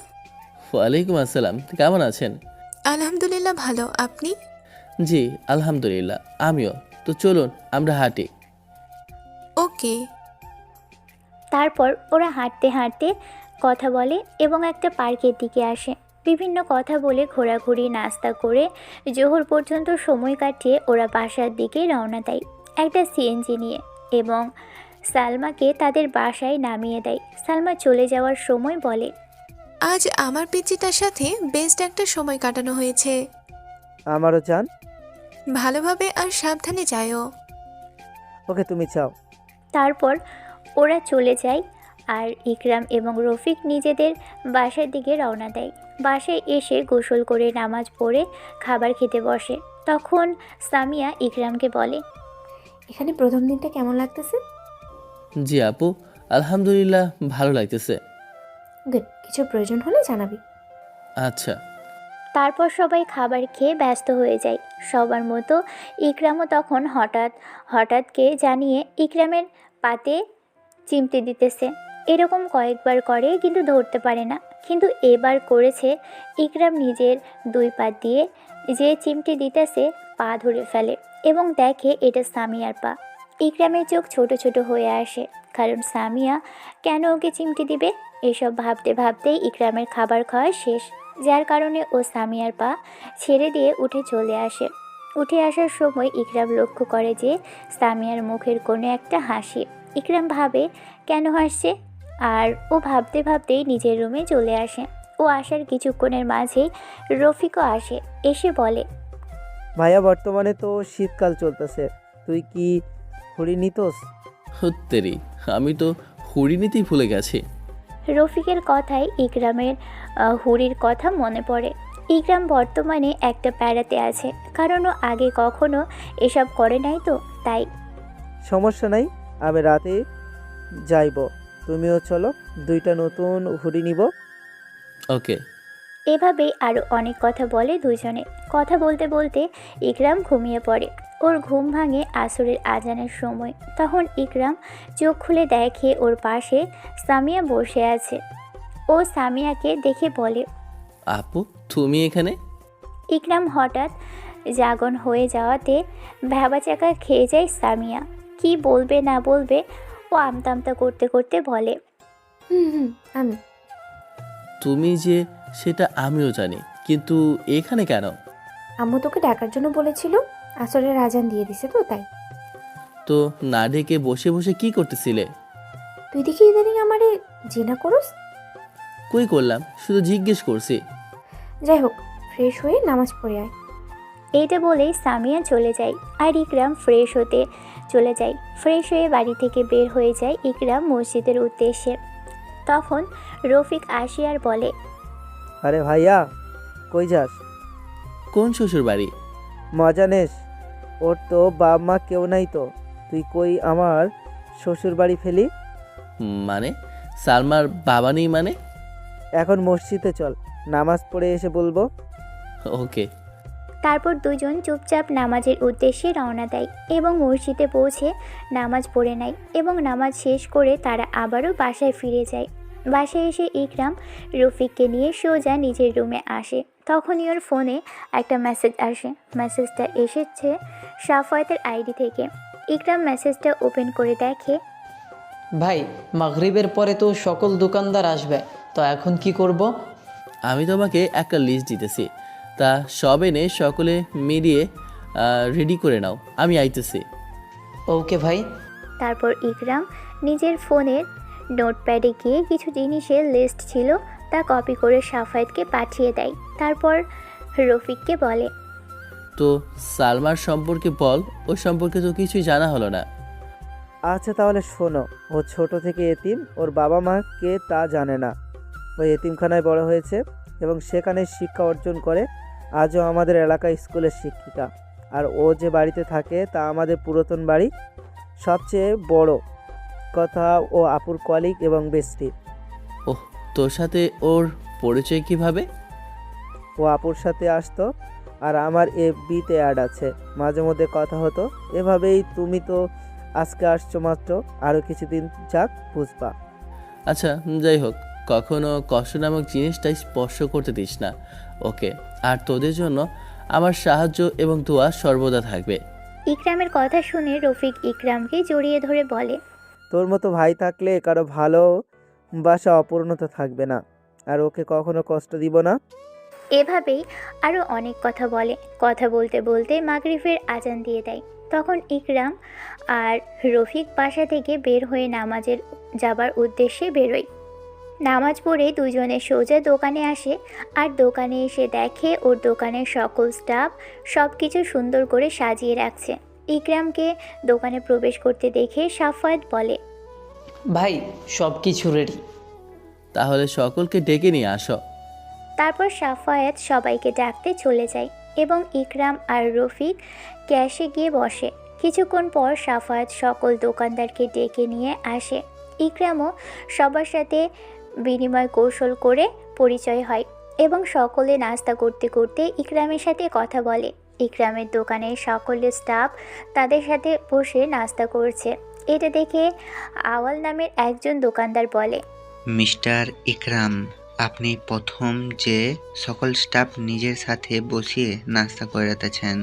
ওয়ালাইকুম আসসালাম, কেমন আছেন? আলহামদুলিল্লাহ ভালো, আপনি? জি আলহামদুলিল্লাহ, আমিও। তো চলুন আমরা হাঁটি। ওকে। তারপর ওরা হাঁটতে হাঁটতে কথা বলে এবং একটা পার্কের দিকে আসে। বিভিন্ন কথা বলে ঘোরাঘুরি নাস্তা করে জোহর পর্যন্ত সময় কাটিয়ে ওরা বাসার দিকে রওনা দেয় একটা সিএনজি নিয়ে, এবং সালমাকে তাদের বাসায় নামিয়ে দেয়। সালমা চলে যাওয়ার সময় বলে, আজ আমার পিচিটার সাথে বেস্ট একটা সময় কাটানো হয়েছে। আমারও চান। ভালোভাবে আর সাবধানে যাও। ওকে তুমি চাও। তারপর ওরা চলে যায় আর ইকরাম এবং রফিক নিজেদের বাসার দিকে রওনা দেয়। বাসায় এসে গোসল করে নামাজ পড়ে খাবার খেতে বসে। তখন সামিয়া ইকরামকে বলে, এখানে প্রথম দিনটা কেমন লাগতেছে? জি আপু, আলহামদুলিল্লাহ ভালো লাগতেছে। গুড, কিছু প্রয়োজন হলে জানাবি। আচ্ছা। তারপর সবাই খাবার খেয়ে ব্যস্ত হয়ে যায় সবার মতো। ইকরামও তখন হঠাৎকে জানিয়ে ইকরামের পাতে চিমটি দিতেছে। এরকম কয়েকবার করে কিন্তু ধরতে পারে না, কিন্তু এবার করেছে। ইকরাম নিজের 2 পা দিয়ে যে চিমটি দিতেছে পা ধরে ফেলে এবং দেখে এটা সামিয়ার পা। ইকরামের চোখ ছোট ছোট হয়ে আসে, কারণ সামিয়া কেন ওকে চিমটি দিবে। এসব ভাবতে ভাবতেই ইকরামের খাবার খাওয়া শেষ, যার কারণে ও সামিয়ার পা ছেড়ে দিয়ে উঠে চলে আসে। উঠে আসার সময় ইকরাম লক্ষ্য করে যে সামিয়ার মুখের কোণে একটা হাসি। ইকরাম ভাবে কেন হাসছে, আর ও ভাবতে ভাবতেই নিজের রুমে চলে আসে। ও আসার কিছুক্ষণের মাঝেই রফিকও আসে, এসে বলে, ভাইয়া বর্তমানে তো শীতকাল চলতেছে, তুই কি হুড়ি নিতোস? হত্তেরি, আমি তো হুড়ি নিতেই ভুলে গেছি। রফিকের কথায় ইকরামের হুড়ির কথা মনে পড়ে। ইকরাম বর্তমানে একটা প্যারাতে আছে, কারণ ও আগে কখনো এসব করে নাই তো তাই। সমস্যা নাই, আমি রাতে যাইব, তুমিও চলো, 2টা নতুন হুডি নিব। ওকে। এভাবেই আরও অনেক কথা বলে দুজনে। কথা বলতে বলতে ইকরাম ঘুমিয়ে পড়ে। ওর ঘুম ভাঙে আসরের আজানের সময়। তখন ইকরাম চোখ খুলে দেখে ওর পাশে সামিয়া বসে আছে। ও সামিয়াকে দেখে বলে, আপু তুমি এখানে? ইকরাম হঠাৎ জাগন হয়ে যাওয়াতে ভ্যাবাচাকা খেয়ে যায় সামিয়া। কি বলবে না বলবে ও আমতা আমতা করতে করতে বলে, হুম আমি। তুমি যে সেটা আমিও জানি, কিন্তু এখানে কেন? আম্মু তোকে ডাকার জন্য বলেছিল, আসরের আজান দিয়ে দিছে তো তাই। তো না ডেকে বসে বসে কি করতেছিলে? তুই দেখি ইদানিং আমারে জেনা করস। কই করলাম, শুধু জিজ্ঞেস করছি। যাই হোক, ফ্রেশ হয়ে নামাজ পড়ে আয়। এইটা বলেই সামিয়া চলে যায় আর ইকরাম ফ্রেশ হতে চলে যায়। ফ্রেশ হয়ে বাড়ি থেকে বের হয়ে যায় ইকরাম মসজিদের উদ্দেশ্যে। তখন রফিক আসে আর বলে, আরে ভাইয়া, কই যাস? কোন শ্বশুর বাড়ি? মজা নেস? ওর তো বাপ মা কেউ নাই, তো তুই কই আমার শ্বশুর বাড়ি ফেলি? মানে সালমার বাবা নেই মানে? এখন মসজিদে চল, নামাজ পড়ে এসে বলবো। ওকে। তারপর দুজন চুপচাপ নামাজের উদ্দেশ্যে রওনা দেয় এবং মসজিদে পৌঁছে নামাজ পড়ে নেয় এবং নামাজ শেষ করে তারা আবারও বাসায় ফিরে যায়। বাসায় এসে ইকরাম রফিককে নিয়ে সোজা নিজের রুমে আসে। তখনই ওর ফোনে একটা মেসেজ আসে। মেসেজটা এসেছে সাফওয়াতের আইডি থেকে। ইকরাম মেসেজটা ওপেন করে দেখে, ভাই, মাগরিবের পরে তো সকল দোকানদার আসবে, তো এখন কি করব? আমি তোমাকে একটা লিস্ট দিতেছি, তা সব এনে সকলে মিলিয়ে রেডি করে নাও, আমি আইতেছি। ওকে ভাই। তারপর ইকরাম নিজের ফোনের নোটপ্যাডে গিয়ে কিছু জিনিসের লিস্ট ছিল তা কপি করে সাফায়েতকে পাঠিয়ে দেয়। তারপর রফিককে বলে, তো সালমার সম্পর্কে বল, ওর সম্পর্কে তো কিছুই জানা হলো না। আচ্ছা তাহলে শোনো, ও ছোট থেকে এতিম, ওর বাবা মা কে তা জানে না। ও এতিমখানায় বড় হয়েছে এবং সেখানে শিক্ষা অর্জন করে। আজও আমাদের এলাকায় স্কুলের শিক্ষিকা। আর ও যে বাড়িতে থাকে তা আমাদের পুরাতন বাড়ি। সবচেয়ে বড় কথা, ও আপুর কলিগ এবং বেস্টি। ওহ, তোর সাথে ওর পরিচয় কিভাবে? ও আপুর সাথে আসতো আর আমার এফবিতে অ্যাড আছে, মাঝে মধ্যে কথা হতো। এভাবেই তুমি তো আজকে আসছো মাত্র, আরও কিছুদিন যাক বুঝবা। আচ্ছা, যাই হোক, কখনো কষ্ট নামক জিনিসটাই স্পর্শ করতে দিস না, ওকে? আর তোদের জন্য আমার সাহায্য এবং দোয়া সর্বদা থাকবে। ইকরামের কথা শুনে রফিক ইকরামকে জড়িয়ে ধরে বলে, তোর মতো ভাই থাকলে কারো ভালোবাসা অপূর্ণতা থাকবে না, আর ওকে কখনো কষ্ট দিব না। এভাবেই আরও অনেক কথা বলে। কথা বলতে বলতে মাগরিবের আজান দিয়ে দেয়। তখন ইকরাম আর রফিক বাসা থেকে বের হয়ে নামাজের যাবার উদ্দেশ্যে বেরোয়। নামাজ পড়ে দুজনে সোজা দোকানে আসে আর দোকানে এসে দেখে ওর দোকানের সকল স্টাফ সব কিছু সুন্দর করে সাজিয়ে রাখছে। ইকরামকে দোকানে প্রবেশ করতে দেখে সাফওয়াত বলে, ভাই, সব কিছু রেডি। তাহলে সকলকে ডেকে নিয়ে আসো। তারপর সাফওয়াত সবাইকে ডাকতে চলে যায় এবং ইকরাম আর রফিক ক্যাশে গিয়ে বসে। কিছুক্ষণ পর সাফওয়াত সকল দোকানদারকে ডেকে নিয়ে আসে। ইকরামও সবার সাথে বিনিময় কৌশল করে পরিচয় হয় এবং সকলে নাস্তা করতে করতে ইকরামের সাথে কথা বলে। ইকরামের দোকানের সকলের স্টাফ তাদের সাথে বসে নাস্তা করছে। এটা দেখে আওয়াল নামের একজন দোকানদার বলে, মিস্টার ইকরাম, আপনি প্রথম যে সকল স্টাফ নিজের সাথে বসিয়ে নাস্তা করাতেছেন।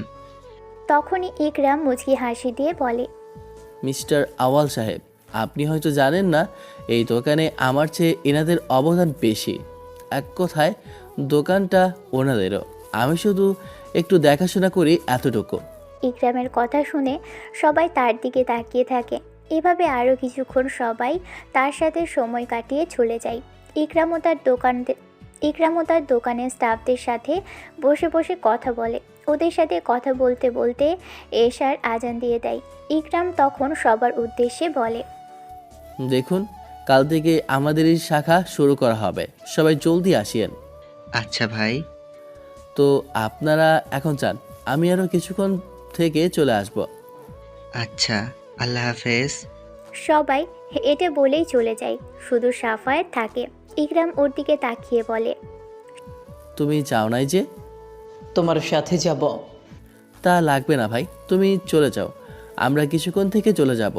তখনই ইকরাম মুচকি হাসি দিয়ে বলে, মিস্টার আওয়াল সাহেব, আপনি হয়তো জানেন না এই দোকানে আমার চেয়ে এনাদের অবদান বেশি। এক কথায় দোকানটা ওনাদেরও, আমি শুধু একটু দেখাশোনা করি, এতটুকু। ইকরামের কথা শুনে সবাই তার দিকে তাকিয়ে থাকে। এভাবে আরও কিছুক্ষণ সবাই তার সাথে সময় কাটিয়ে চলে যায়। ইকরামও তার দোকানের স্টাফদের সাথে বসে বসে কথা বলে। ওদের সাথে কথা বলতে বলতে এশার আজান দিয়ে দেয়। ইকরাম তখন সবার উদ্দেশ্যে বলে, দেখুন, কাল থেকে আমাদের এই শাখা শুরু করা হবে, সবাই জলদি আসিয়েন। আচ্ছা ভাই। তো আপনারা এখন যান, আমি আরও কিছুক্ষণ থেকে চলে আসব। আচ্ছা, আল্লাহ হাফেজ। সবাই এটা বলেই চলে যায়, শুধু সাফায়েত থাকে। ইকরাম ওর দিকে তাকিয়ে বলে, তুমি যাও নাই যে? তোমার সাথে যাব। তা লাগবে না ভাই, তুমি চলে যাও, আমরা কিছুক্ষণ থেকে চলে যাব।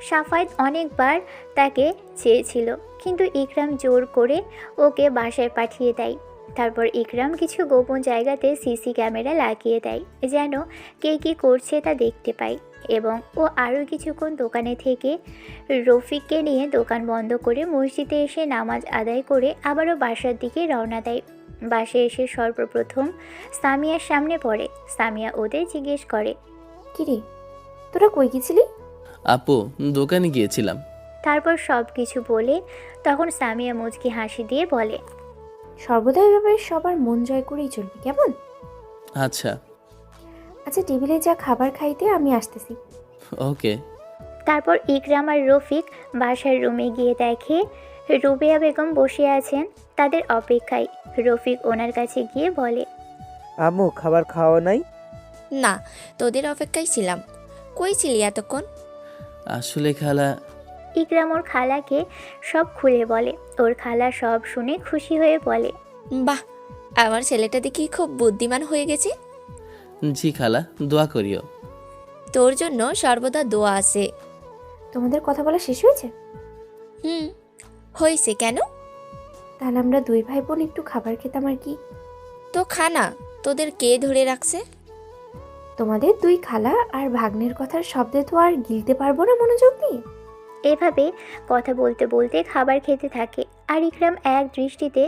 সাফায়েত অনেকবার তাকে চেয়েছিল, কিন্তু ইকরাম জোর করে ওকে বাসায় পাঠিয়ে দেয়। তারপর ইকরাম কিছু গোপন জায়গাতে সিসি ক্যামেরা লাগিয়ে দেয়, যেন কে কী করছে তা দেখতে পায়। এবং ও আরও কিছুক্ষণ দোকানে থেকে রফিককে নিয়ে দোকান বন্ধ করে মসজিদে এসে নামাজ আদায় করে আবারও বাসার দিকে রওনা দেয়। বাসায় এসে সর্বপ্রথম সামিয়ার সামনে পড়ে। সামিয়া ওদের জিজ্ঞেস করে, কিরে তোরা কই গেছিলি? আপু, দোকানে গিয়েছিলাম। তারপর সব কিছু বলে তখন সামিয়া মুচকি হাসি দিয়ে বলে, সর্বদা এভাবে সবার মন জয় করেই চলবি কেমন? আচ্ছা। আচ্ছা টেবিলে যা খাবার খাইতে, আমি আসতেছি। ওকে। তারপর ইকরাম আর রফিক বাসার রুমে গিয়ে দেখে রুবেয়া বেগম বসে আছেন তাদের অপেক্ষায়। রফিক ওনার কাছে গিয়ে বলে, আম্মু খাবার খাওয়া নাই? না, তোদের অপেক্ষায় ছিলাম। কই ছিলি এতক্ষণ? আসলে খালা। ইকরাম ওর খালাকে সব খুলে বলে। ওর খালা সব শুনে খুশি হয়ে বলে, বাহ, আমার ছেলেটা দেখি খুব বুদ্ধিমান হয়ে গেছে। জি খালা, দোয়া করিও। তোর জন্য সর্বদা দোয়া আছে। তোমাদের কথা বলা শেষ হয়েছে? হয়েছে। কেন? তাহলে আমরা দুই ভাই বোন একটু খাবার খেতাম আর কি। তো খানা, তোদের কে ধরে রাখছে? তোমাদের দুই খালা আর ভাগ্নের কথার শব্দে তো আর গিলতে পারবো না মনোযোগ দিয়ে। এভাবে কথা বলতে বলতে খাবার খেতে থাকে। আর ইকরাম এক দৃষ্টিতে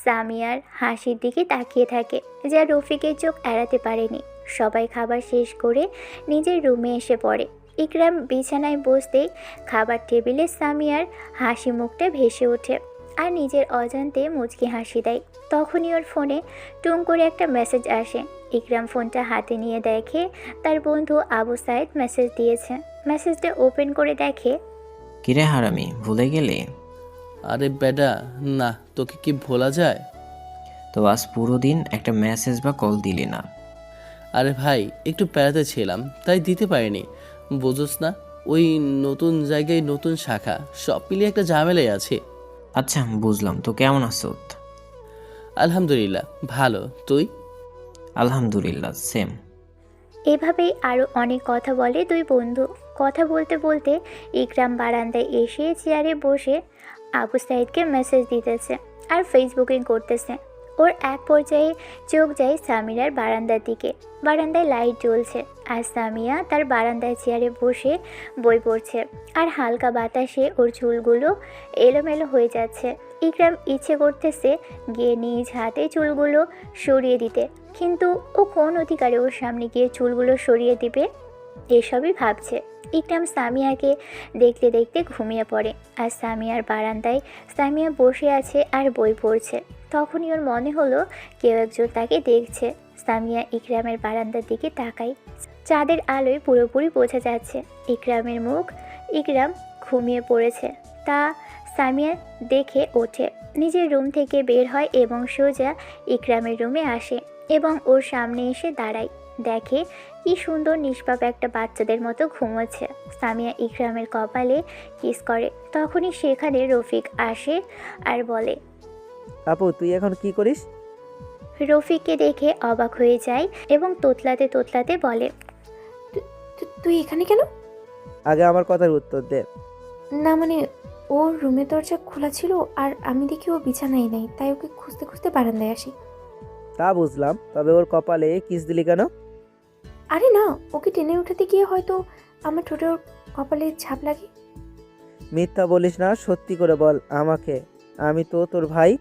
সামিয়ার হাসির দিকে তাকিয়ে থাকে, যা রফিকের চোখ এড়াতে পারেনি। সবাই খাবার শেষ করে নিজের রুমে এসে পড়ে। ইকরাম বিছানায় বসতেই খাবার টেবিলে সামিয়ার হাসি মুখটা ভেসে ওঠে আর নিজের অজান্তে মুচকি হাসি দেয়। তখনই ওর ফোনে টুং করে একটা মেসেজ আসে। ইকরাম ফোনটা হাতে নিয়ে দেখে তার বন্ধু আবু সাইদ মেসেজ দিয়েছে। মেসেজটা ওপেন করে দেখে, কিরে হারামি, ভুলে গেলি? আরে বেডা, না, তোকে কি ভোলা যায়? তো আজ পুরো দিন একটা মেসেজ বা কল দিলি না। আরে ভাই, একটু প্যারাতে ছিলাম তাই দিতে পারিনি। বুঝোস না, ওই নতুন জায়গায় নতুন শাখা, সব মিলিয়ে একটা ঝামেলায় আছে। আচ্ছা বুঝলাম, তো কেমন আছো? আলহামদুলিল্লাহ ভালো, তুই? আলহামদুলিল্লাহ সেম। এভাবেই আরও অনেক কথা বলে দুই বন্ধু। কথা বলতে বলতে ইকরাম বারান্দায় এসে চেয়ারে বসে আবু সাইদকে মেসেজ দিতেছে আর ফেসবুকিং করতেছে। ওর এক পর্যায়ে চোখ যায় সামিরার বারান্দার দিকে। বারান্দায় লাইট জ্বলছে আর সামিয়া তার বারান্দায় চেয়ারে বসে বই পড়ছে আর হালকা বাতাসে ওর চুলগুলো এলোমেলো হয়ে যাচ্ছে। ইকরাম ইচ্ছে করতেছে গিয়ে নিজ হাতে চুলগুলো সরিয়ে দিতে, কিন্তু ও কোন অধিকারে ওর সামনে গিয়ে চুলগুলো সরিয়ে দিবে এসবই ভাবছে। ইকরাম সামিয়াকে দেখতে দেখতে ঘুমিয়ে পড়ে আর সামিয়ার বারান্দায় সামিয়া বসে আছে আর বই পড়ছে। তখনই ওর মনে হলো কেউ একজন তাকে দেখছে। সামিয়া ইকরামের বারান্দার দিকে তাকায়। চাঁদের আলোয় পুরোপুরি বোঝা যাচ্ছে ইকরামের মুখ। ইকরাম ঘুমিয়ে পড়েছে তা সামিয়া দেখে ওঠে, নিজের রুম থেকে বের হয় এবং সোজা ইকরামের রুমে আসে এবং ওর সামনে এসে দাঁড়ায়। দেখে কি সুন্দর নিষ্পাপ একটা বাচ্চাদের মতো ঘুমোচ্ছে। সামিয়া ইকরামের কপালে কিস করে। তখনই সেখানে রফিক আসে আর বলে, আপু তুই এখন কি করিস? রফিককে দেখে অবাক হয়ে যায় এবং তোতলাতে তোতলাতে বলে, তুই এখানে কেন? আগে আমার কথার উত্তর দে। না মানে ওর রুমের দরজা খোলা ছিল আর আমি দেখি ও বিছানায় নেই, তাই ওকে খুঁজতে খুঁজতে বারান্দায় আসি। তা বুঝলাম, তবে ওর কপালে কিস দিলি কেন? আরে না, ওকে টেনে উঠাতে গিয়ে হয়তো আমার ঠোঁটে ওর কপালে ছাপ লাগে। মিথ্যা বলিস না, সত্যি করে বল আমাকে, আমি তো তোর ভাই।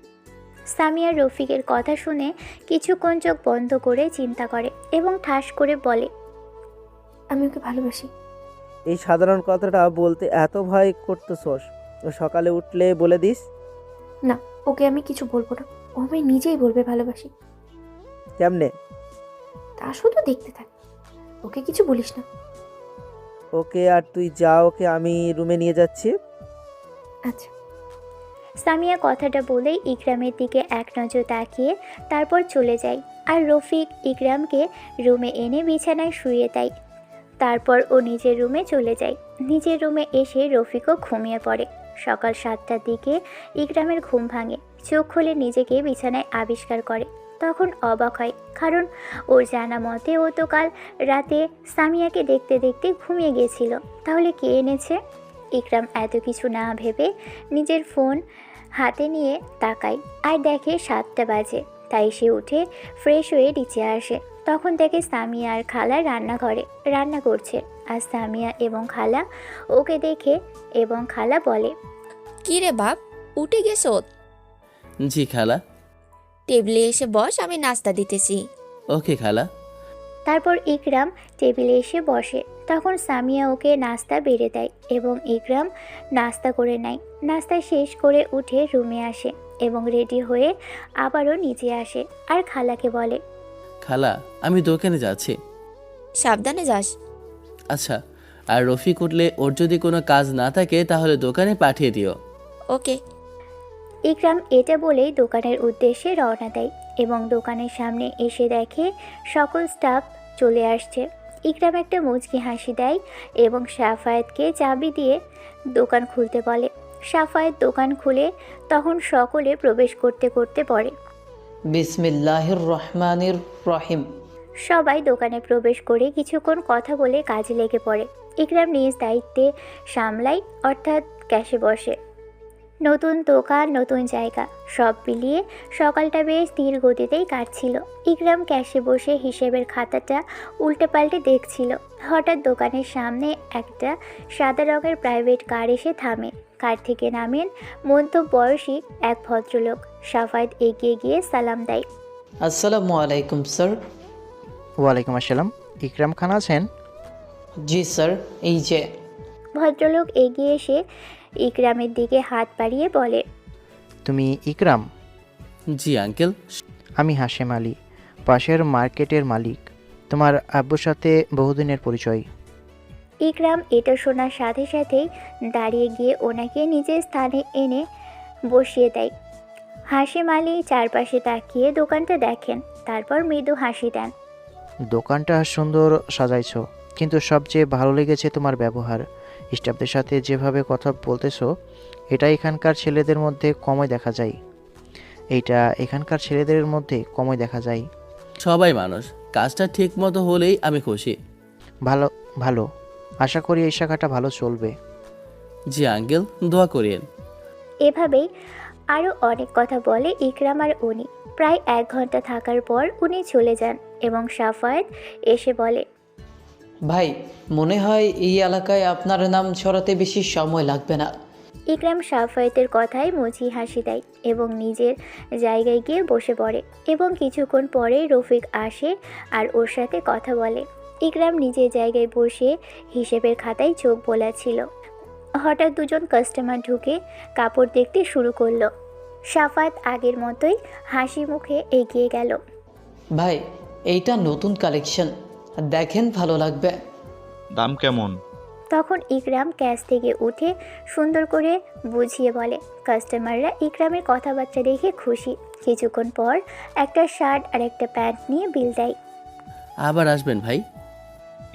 সামিয়া রফিকের কথা শুনে কিছুক্ষণ চোখ বন্ধ করে চিন্তা করে এবং ঠাস করে বলে, আমি ওকে ভালোবাসি। এই সাধারণ কথাটা বলতে এত ভয় করতেছস? সকালে উঠলে বলে দিস। না, ওকে আমি কিছু বলবো না, ও আমায় নিজেই বলবে ভালোবাসি। কেমনে? তা শুধু দেখতে থাক, ওকে কিছু বলিস না। ওকে, আর তুই যা, ওকে আমি রুমে নিয়ে যাচ্ছি। আচ্ছা। সামিয়া কথাটা বলেই ইকরামের দিকে এক নজর তাকিয়ে তারপর চলে যায় আর রফিক ইকরামকে রুমে এনে বিছানায় শুইয়ে দেয়। তারপর ও নিজের রুমে চলে যায়। নিজের রুমে এসে রফিকও ঘুমিয়ে পড়ে। সকাল 7টার দিকে ইকরামের ঘুম ভাঙে। চোখ খুলে নিজেকে বিছানায় আবিষ্কার করে। তখন অবাক হয়, কারণ ওর জানা মতে ও তো কাল রাতে সামিয়াকে দেখতে দেখতে ঘুমিয়ে গেছিল। তাহলে কে এনেছে? ইকরাম এত কিছু না ভেবে নিজের ফোন হাতে নিয়ে তাকায় আর দেখে 7টা বাজে। তাই সে উঠে ফ্রেশ হয়ে নিচে আসে। তখন দেখে সামিয়া আর খালা রান্নাঘরে রান্না করছে। আর সামিয়া এবং খালা ওকে দেখে এবং খালা বলে, কি রে বাপ, উঠে গেছো? জি খালা। টেবিলে এসে বস, আমি নাস্তা দিতেছি। ওকে খালা। তারপর ইকরাম টেবিলে এসে বসে। তখন সামিয়া ওকে নাস্তা বেড়ে দেয় এবং ইকরাম নাস্তা করে নেয়। নাস্তা শেষ করে উঠে রুমে আসে এবং রেডি হয়ে আবারও নিচে আসে আর খালাকে বলে, খালা আমি দোকানে যাচ্ছি। সাবধানে যাস। আচ্ছা, আর রফিক উঠলে ওর যদি কোনো কাজ না থাকে তাহলে দোকানে পাঠিয়ে দিও। ওকে। ইকরাম এটা বলেই দোকানের উদ্দেশ্যে রওনা দেয় এবং দোকানের সামনে এসে দেখে সকল স্টাফ চলে আসছে। ইকরাম একটা মুচকি হাসি দেয় এবং সাফায়েতকে চাবি দিয়ে দোকান খুলতে বলে। সাফায়েত দোকান খুলে তখন সকলে প্রবেশ করতে করতে পড়ে। বিসমিল্লাহির রহমানির রহিম। সবাই দোকানে প্রবেশ করে কিছুক্ষণ কথা বলে কাজে লেগে পড়ে। ইকরাম নিজ দায়িত্বে সামলায়, অর্থাৎ ক্যাশে বসে। নতুন দোকান, নতুন জায়গা, সব মিলিয়ে সকালটা বেশ ধীর গতিতেই কাটছিল। ইকরাম ক্যাশে বসে হিসেবের খাতাটা উল্টে পাল্টে দেখছিল। হঠাৎ দোকানের সামনে একটা সাদা রঙের প্রাইভেট কার এসে থামে। কার থেকে নামেন মধ্য বয়সী এক ভদ্রলোক। সাফায়েত এগিয়ে গিয়ে সালাম দেয়। আসসালামু আলাইকুম স্যার। ওয়ালাইকুম আসসালাম। ইকরাম খান আছেন? জি স্যার, এই যে। ভদ্রলোক এগিয়ে এসে ইকরামের দিকে হাত বাড়িয়ে বলে, তুমি ইকরাম? জি আঙ্কেল। আমি হাশেম আলী, পাশের মার্কেটের মালিক। তোমার আব্বুর সাথে বহুদিনের পরিচয়। ইকরাম এটা শোনার সাথে সাথেই দাঁড়িয়ে গিয়ে ওনাকে নিজের স্থানে এনে বসিয়ে দেয়। হাশেম আলী চারপাশে তাকিয়ে দোকানটা দেখেন, তারপর মৃদু হাসি দেন। দোকানটা সুন্দর সাজাইছো, কিন্তু সবচেয়ে ভালো লেগেছে তোমার ব্যবহার। স্টাফদের সাথে যেভাবে কথা বলতেছো, এটা এখানকার ছেলেদের মধ্যে কমই দেখা যায়। সবাই মানুষ, কাজটা ঠিক মতো হলেই আমি খুশি। ভালো ভালো, আশা করি এই শাখাটা ভালো চলবে। জি আঙ্কেল, দোয়া করিয়েন। এভাবেই আরও অনেক কথা বলে ইকরাম আর উনি। প্রায় 1 ঘন্টা থাকার পর উনি চলে যান এবং সাফায়েত এসে বলে, ভাই, মনে হয় এই এলাকায় আপনার নাম ছড়াতে বেশি সময় লাগবে না। ইকরাম সাফায়েতের কথায় মুচকি হাসি দেয় এবং নিজের জায়গায় গিয়ে বসে পড়ে এবং কিছুক্ষণ পরে রফিক আসে আর ওর সাথে কথা বলে। ইকরাম নিজের জায়গায় বসে হিসেবের খাতায় চোখ বোলাচ্ছিল। হঠাৎ দুজন কাস্টমার ঢুকে কাপড় দেখতে শুরু করলো। সাফায়েত আগের মতোই হাসি মুখে এগিয়ে গেল। ভাই, এইটা নতুন কালেকশন, দেখেন ভালো লাগবে। দাম কেমন? তখন ইকরাম ক্যাশ থেকে উঠে সুন্দর করে বুঝিয়ে বলে। কাস্টমাররা ইকরামের কথাবার্তা দেখে খুশি। কিছুক্ষণ পর একটা শার্ট আর একটা প্যান্ট নিয়ে বিল দেয়। আবার আসবেন ভাই।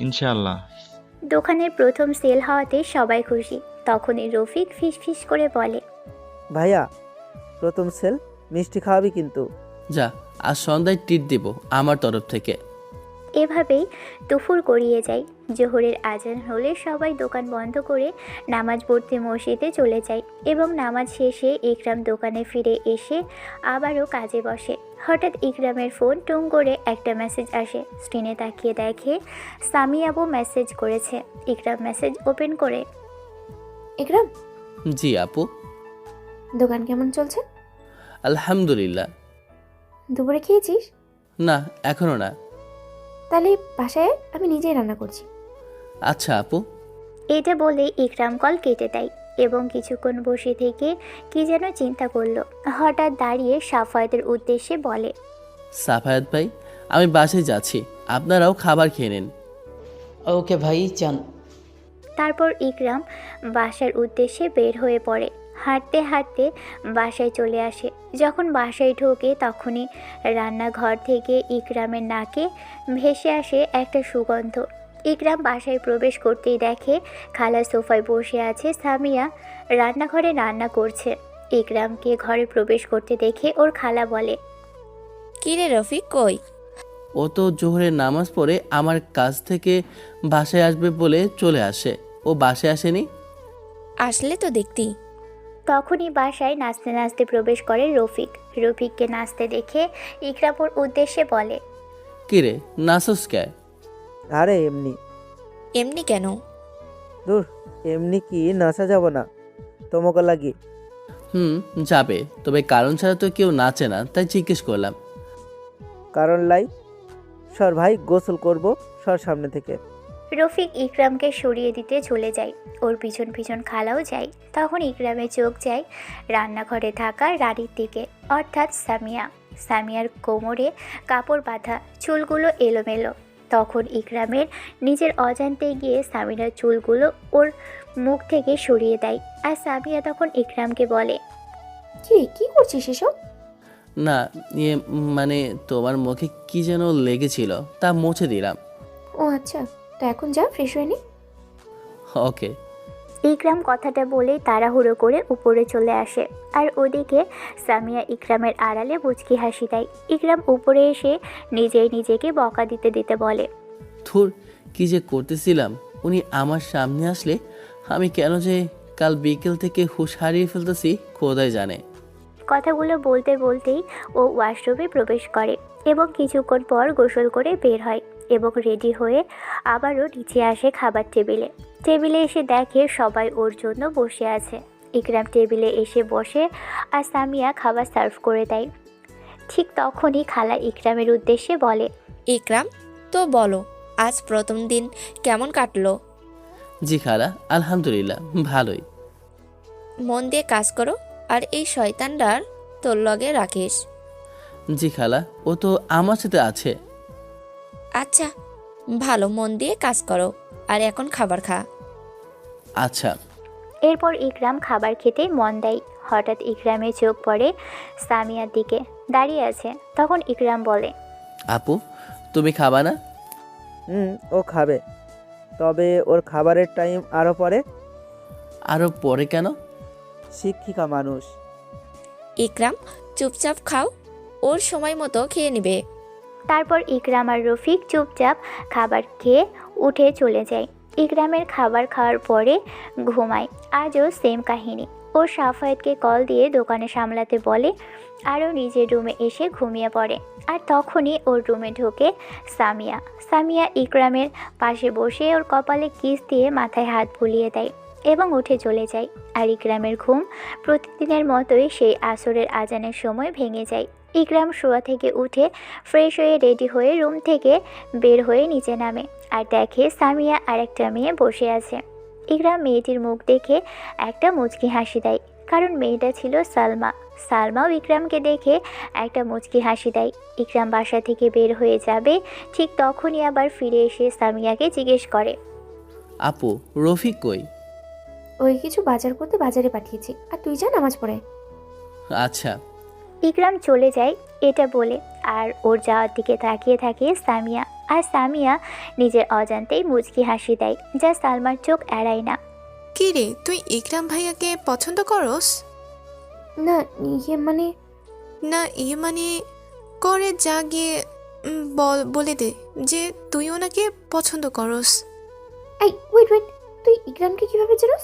ইনশাআল্লাহ। দোকানের প্রথম সেল হওয়াতে সবাই খুশি। তখনই রফিক ফিসফিস করে বলে, ভাইয়া, প্রথম সেল, মিষ্টি খাওয়াবি কিন্তু। যা, আজ সন্ধ্যায় ট্রিট দিব আমার তরফ থেকে। এভাবেই দুপুর গড়িয়ে যায়। জোহরের আজান হলে সবাই দোকান বন্ধ করে নামাজ পড়তে মসজিদে চলে যায় এবং নামাজ শেষে ইকরাম দোকানে ফিরে এসে আবারও কাজে বসে। হঠাৎ ইকরামের ফোন টুং করে একটা মেসেজ আসে। স্ক্রিনে তাকিয়ে দেখে সামি আপু মেসেজ করেছে। ইকরাম মেসেজ ওপেন করে, ইকরাম, জি আপু। দোকান কেমন চলছে? আলহামদুলিল্লাহ। দুপুরে খেয়েছিস? না, এখনো না। তাহলে বাসায় আমি নিজেই রান্না করছি। আচ্ছা আপু। এটা বলে ইকরাম কল কেটে দেয় এবং কিছুক্ষণ বসে থেকে কি যেন চিন্তা করলো। হঠাৎ দাঁড়িয়ে সাফায়েতের উদ্দেশ্যে বলে, সাফায়াত ভাই, আমি বাসে যাচ্ছি, আপনারাও খাবার খেয়ে নিন। ওকে ভাই, যান। তারপর ইকরাম বাসার উদ্দেশ্যে বের হয়ে পড়ে। হাঁটতে হাঁটতে বাসায় চলে আসে। যখন বাসায় ঢোকে তখনই রান্নাঘর থেকে ইকরামের নাকে ভেসে আসে একটা সুগন্ধ। ইকরাম বাসায় প্রবেশ করতেই দেখে খালা সোফায় বসে আছে, সামিয়া রান্নাঘরে রান্না করছে। ইকরামকে ঘরে প্রবেশ করতে দেখে ওর খালা বলে, কি রে রফিক, কই? ও তো জোহরের নামাজ পড়ে আমার কাছ থেকে বাসায় আসবে বলে চলে আসে। ও বাসায় আসেনি? আসলে তো দেখতি। তখনই বাসায় নাচতে নাচতে প্রবেশ করে রফিক। রফিককে নাচতে দেখে ইকরাম ওর উদ্দেশ্যে বলে, কিরে নাচস কে? আরে এমনি। এমনি কেন? দূর, এমনি কি নাচা যাব না তোমাকে লাগি? যাবে, তবে কারণ ছাড়া তো কেউ নাচে না, তাই জিজ্ঞেস করলাম। কারণ লাই। সর ভাই, গোসল করব, সর সামনে থেকে। রফিক ইকরামকে সরিয়ে দিতে চলে যায়। ওর পিছন পিছন খালাও যায়। তখন ইকরামের চোখ যায় রান্নাঘরে থাকা রানীর দিকে, অর্থাৎ সামিয়া। সামিয়ার কোমরে কাপড় বাঁধা, চুলগুলো এলোমেলো। তখন ইকরামের নিজের অজান্তে গিয়ে সামিয়ার চুলগুলো ওর মুখ থেকে সরিয়ে দেয়। আর সামিয়া তখন ইকরামকে বলে, কি করছিস এসব? না, মানে তোমার মুখে কি যেন লেগেছিল, তা মুছে দিলাম। ও আচ্ছা, তো এখন যা, ফ্রেশ হয়ে নি। ওকে। ইকরাম কথাটা বলেই তাড়াহুড়ো করে উপরে চলে আসে। আর ওদিকে সামিয়া ইকরামের আড়ালে মুচকি হাসি দেয়। ইকরাম উপরে এসে নিজেই নিজেকে বকা দিতে দিতে বলে, থুর, কি যে করতেছিলাম। উনি আমার সামনে আসলে আমি কেন যে কাল বিকেল থেকে হুঁশ হারিয়ে ফেলতেছি খোদাই জানে। কথাগুলো বলতে বলতেই ও ওয়াশরুমে প্রবেশ করে এবং কিছুক্ষণ পর গোসল করে বের হয় এবং রেডি হয়ে আবারও নিচে আসে খাবার টেবিলে। টেবিলে এসে দেখে সবাই ওর জন্য বসে আছে। ইকরাম টেবিলে এসে বসে আর সামিয়া খাবার সার্ভ করে দেয়। ঠিক তখনই খালা ইকরামের উদ্দেশ্যে বলে, ইকরাম, তো বলো আজ প্রথম দিন কেমন কাটলো? জি খালা, আলহামদুলিল্লাহ ভালোই। মন দিয়ে কাজ করো আর এই শয়তানটার তোর লগে রাখিস। জি খালা, ও তো আমার সাথে আছে। আচ্ছা, ভালো, মন দিয়ে কাজ করো আর এখন খাবার খা। আচ্ছা। এরপর ইকরাম খাবার খেতে মন দেয়। হঠাৎ ইকরামের চোখ পড়ে সামিয়ার দিকে, দাঁড়িয়ে আছে। তখন ইকরাম বলে, আপু, তুমি খাবা না? ও খাবে, তবে ওর খাবারের টাইম আরও পরে। আরও পরে কেন? শিক্ষিকা মানুষ। ইকরাম, চুপচাপ খাও, ওর সময় মতো খেয়ে নেবে। তারপর ইকরাম আর রফিক চুপচাপ খাবার খেয়ে উঠে চলে যায়। ইকরামের খাবার খাওয়ার পরে ঘুমায়। আজও সেম কাহিনী। ও সাফায়েতকে কল দিয়ে দোকানে সামলাতে বলে, আরও নিজের রুমে এসে ঘুমিয়ে পড়ে। আর তখনই ওর রুমে ঢোকে সামিয়া। সামিয়া ইকরামের পাশে বসে ওর কপালে কিস দিয়ে মাথায় হাত বুলিয়ে দেয় এবং উঠে চলে যায়। আর ইকরামের ঘুম প্রতিদিনের মতোই সেই আসরের আজানের সময় ভেঙে যায়। ইকরাম শোয়া থেকে উঠে ফ্রেশ হয়ে রেডি হয়ে রুম থেকে বের হয়ে নিচে নামে আর দেখে সামিয়া আর একটা মেয়ে বসে আছে। ইকরাম মেয়েটির মুখ দেখে একটা মুচকি হাসি দেয়, কারণ মেয়েটা ছিল সালমা। সালমাও ইকরামকে দেখে একটা মুচকি হাসি দেয়। ইকরাম বাসা থেকে বের হয়ে যাবে, ঠিক তখনই আবার ফিরে এসে সামিয়াকে জিজ্ঞেস করে, আপু, রফিক কই? ওই কিছু বাজার করতে বাজারে পাঠিয়েছি, আর তুই যা নামাজ পড়ে। আচ্ছা। ইকরাম চলে যায় এটা বলে, আর ওর যাওয়ার দিকে তাকিয়ে থাকে সামিয়া। আর সামিয়া নিজের অজান্তেই মুচকি হাসি দেয়, যা সালমার চোখ এড়ায় না। কি রে, তুই ইকরাম ভাইয়াকে পছন্দ করস? না ইয়ে মানে করে যা গিয়ে বলে দে যে তুই ওনাকে পছন্দ করস। এই ওয়েট, তুই ইকরামকে কিভাবে চিনস?